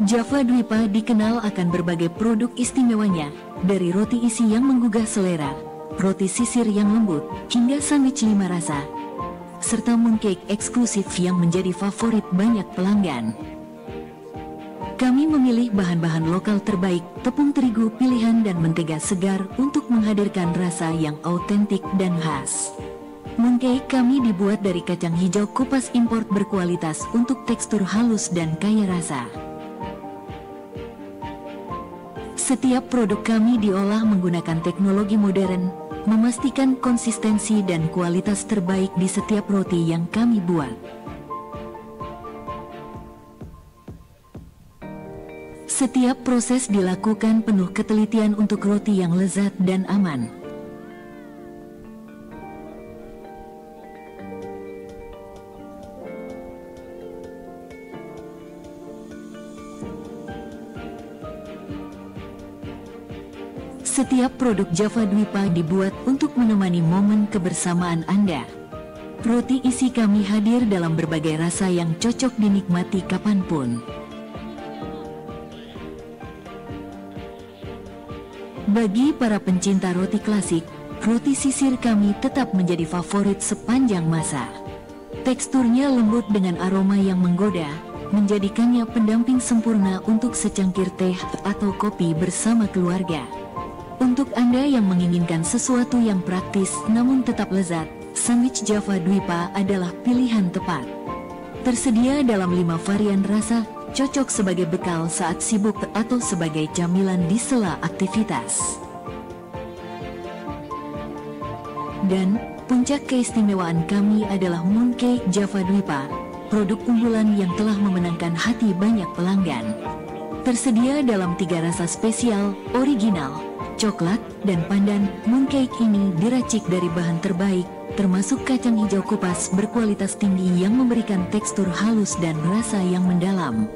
S19: Java Dwipa dikenal akan berbagai produk istimewanya, dari roti isi yang menggugah selera, roti sisir yang lembut, hingga sandwich 5 rasa, serta mooncake eksklusif yang menjadi favorit banyak pelanggan. Kami memilih bahan-bahan lokal terbaik, tepung terigu pilihan dan mentega segar untuk menghadirkan rasa yang autentik dan khas. Mooncake kami dibuat dari kacang hijau kupas import berkualitas untuk tekstur halus dan kaya rasa. Setiap produk kami diolah menggunakan teknologi modern, memastikan konsistensi dan kualitas terbaik di setiap roti yang kami buat. Setiap proses dilakukan penuh ketelitian untuk roti yang lezat dan aman. Setiap produk Java Dwipa dibuat untuk menemani momen kebersamaan Anda. Roti isi kami hadir dalam berbagai rasa yang cocok dinikmati kapanpun. Bagi para pencinta roti klasik, roti sisir kami tetap menjadi favorit sepanjang masa. Teksturnya lembut dengan aroma yang menggoda, menjadikannya pendamping sempurna untuk secangkir teh atau kopi bersama keluarga. Untuk Anda yang menginginkan sesuatu yang praktis namun tetap lezat, sandwich Java Dwipa adalah pilihan tepat. Tersedia dalam 5 varian rasa, cocok sebagai bekal saat sibuk atau sebagai camilan di sela aktivitas. Dan puncak keistimewaan kami adalah mooncake Java Dwipa, produk unggulan yang telah memenangkan hati banyak pelanggan. Tersedia dalam 3 rasa spesial, original, coklat, dan pandan. Mooncake ini diracik dari bahan terbaik, termasuk kacang hijau kupas berkualitas tinggi yang memberikan tekstur halus dan rasa yang mendalam.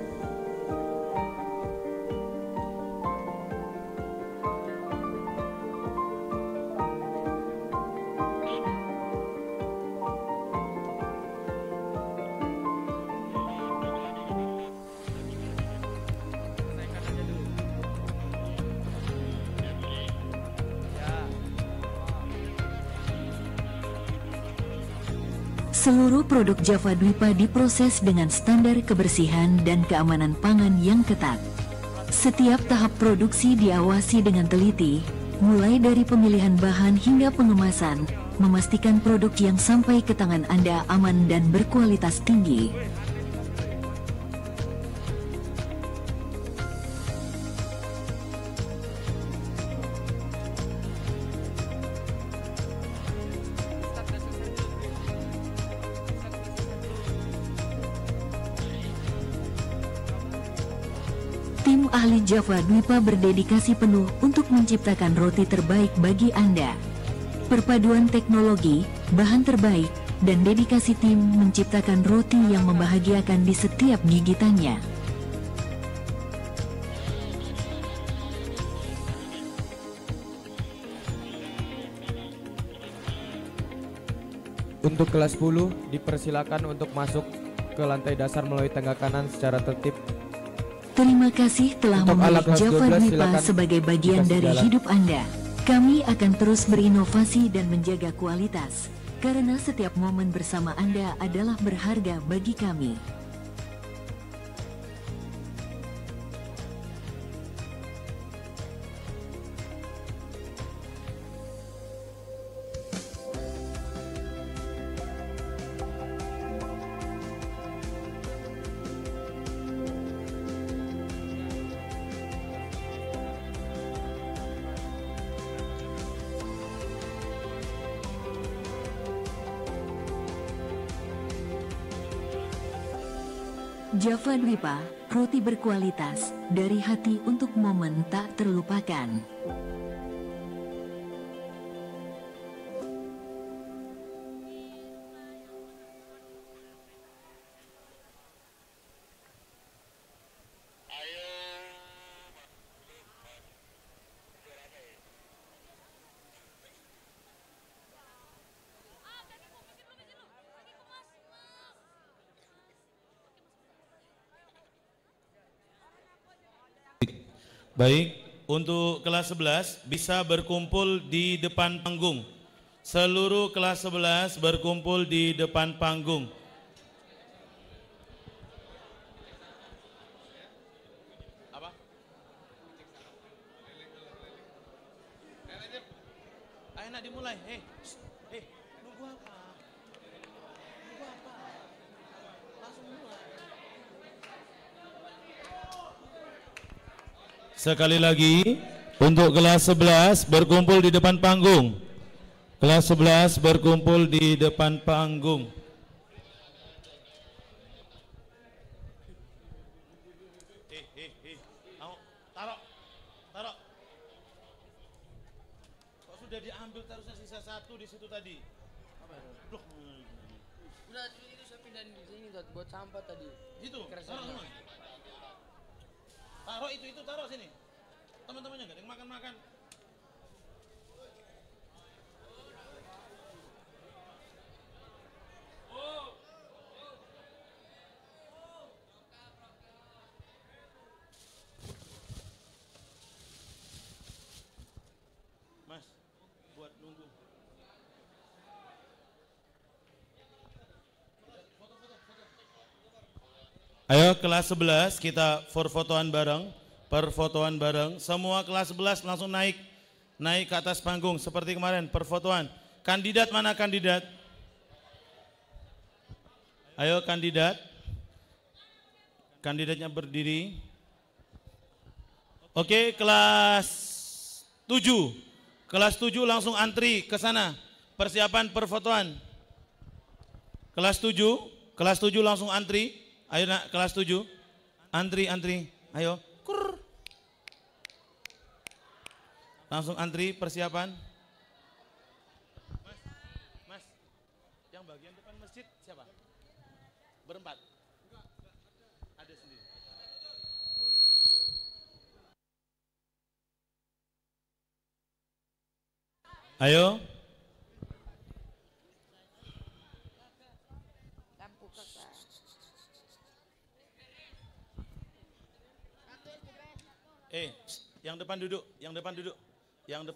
S19: Seluruh produk Java Dwipa diproses dengan standar kebersihan dan keamanan pangan yang ketat. Setiap tahap produksi diawasi dengan teliti, mulai dari pemilihan bahan hingga pengemasan, memastikan produk yang sampai ke tangan Anda aman dan berkualitas tinggi. Tim ahli Java Dwipa berdedikasi penuh untuk menciptakan roti terbaik bagi Anda. Perpaduan teknologi, bahan terbaik, dan dedikasi tim menciptakan roti yang membahagiakan di setiap gigitannya.
S3: Untuk kelas 10, dipersilakan untuk masuk ke lantai dasar melalui tangga kanan secara tertib.
S19: Terima kasih telah
S3: Untuk
S19: memilih
S3: anak kelas
S19: Java
S3: 12
S19: Dwipa
S3: silakan
S19: sebagai bagian
S3: dikasih
S19: dari
S3: jalan.
S19: hidup Anda. Kami akan terus berinovasi dan menjaga kualitas, karena setiap momen bersama Anda adalah berharga bagi kami. Java Dwipa, roti berkualitas, dari hati untuk momen tak terlupakan.
S20: Baik, untuk kelas 11 bisa berkumpul di depan panggung. Seluruh kelas 11 berkumpul di depan panggung. Apa? Ayo nak dimulai. Nunggu apa? Nunggu apa? Langsung mulai. Sekali lagi, untuk kelas 11 berkumpul di depan panggung. Kelas 11 berkumpul di depan panggung. Taruh. Kok sudah diambil terusnya sisa satu di situ tadi? Loh.
S13: Udah itu saya pindahin di sini buat sampah tadi.
S20: Itu, taruh semua. Taruh itu taruh sini. Teman-temannya nggak ada yang makan-makan. Mas, buat nunggu. Ayo kelas 11 kita perfotoan bareng. Semua kelas 11 langsung naik ke atas panggung seperti kemarin perfotoan. Kandidat mana kandidat? Ayo kandidat. Kandidatnya berdiri. Oke, kelas 7. Kelas 7 langsung antri ke sana. Persiapan perfotoan. Kelas 7 langsung antri. Ayo nak, kelas 7. Antri. Ayo. Kur. Langsung antri persiapan. Mas, yang bagian depan masjid siapa? Berempat. Ada sendiri. Oh iya. Ayo. Yang depan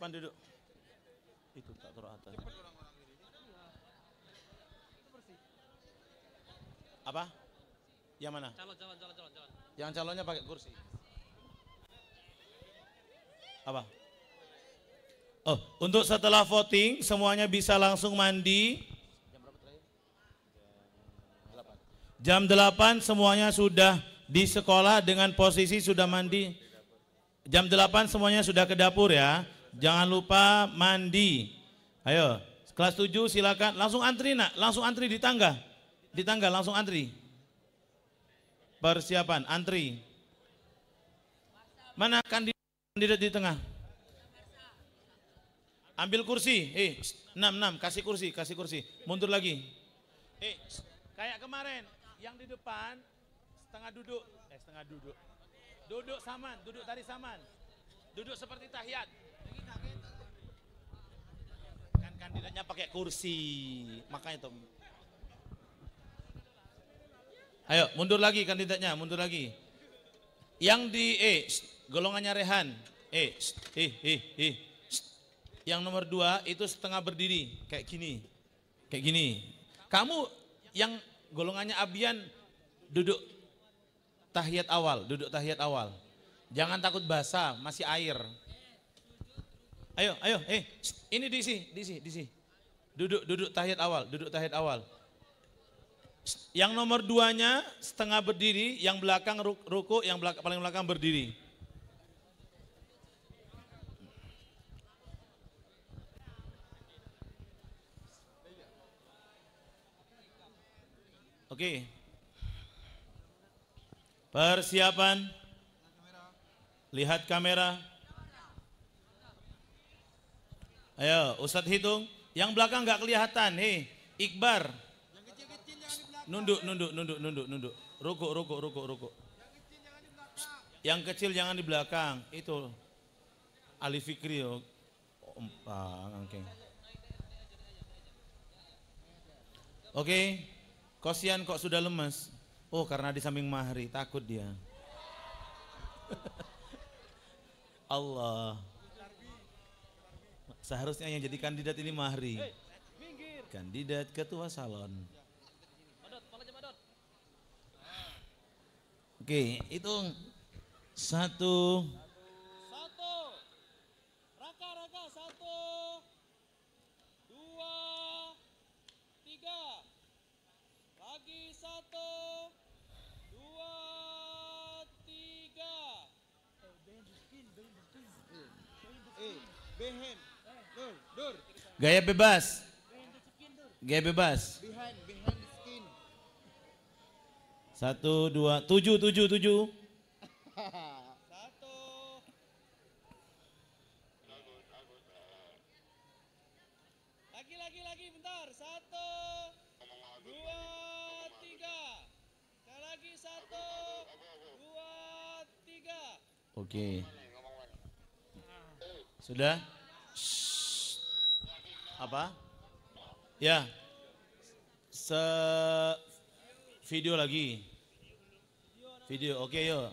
S20: duduk. Itu tak taruh atas. Apa? Yang mana? Calon. Yang calonnya pakai kursi. Apa? Oh, untuk setelah voting semuanya bisa langsung mandi. Jam 8 semuanya sudah di sekolah dengan posisi sudah mandi. Jam 8 semuanya sudah ke dapur ya. Jangan lupa mandi. Ayo, kelas 7 silakan langsung antri nak, langsung antri di tangga. Di tangga langsung antri. Persiapan antri. Mana kandidat di tengah? Ambil kursi. 6 kasih kursi. Mundur lagi. Kayak kemarin yang di depan setengah duduk. Duduk saman, duduk tadi saman. Duduk seperti tahiyat. Kan kandidatnya pakai kursi, makanya itu. Ayo, mundur lagi kandidatnya, mundur lagi. Yang di golongannya Rehan. Yang nomor 2 itu setengah berdiri, kayak gini. Kamu yang golongannya Abian duduk tahiyat awal. Jangan takut basah, masih air. Ayo, ini diisi. Duduk tahiyat awal. Yang nomor 2-nya setengah berdiri, yang belakang ruku, yang paling belakang berdiri. Oke. Persiapan. Lihat kamera. Ayo, Ustadz hitung. Yang belakang nggak kelihatan. Iqbar. Nunduk. Ruku. Yang kecil jangan di belakang. Itu Ali Fikri. Oke. Kosian kok sudah lemes? Oh, karena di samping Mahri, takut dia. Allah. Seharusnya yang jadi kandidat ini Mahri. Kandidat ketua salon. Oke, hitung. 1.
S21: Raka, 1, 2, 3. Lagi 1, 2, 3.
S20: Gaya bebas. Gaya bebas. 1, 2, 7.
S21: Lagi, bentar. 1, 2, 3. Sekali lagi 1, 2, 3.
S20: Oke. Sudah? Apa? Ya. Video lagi. Video, oke yuk.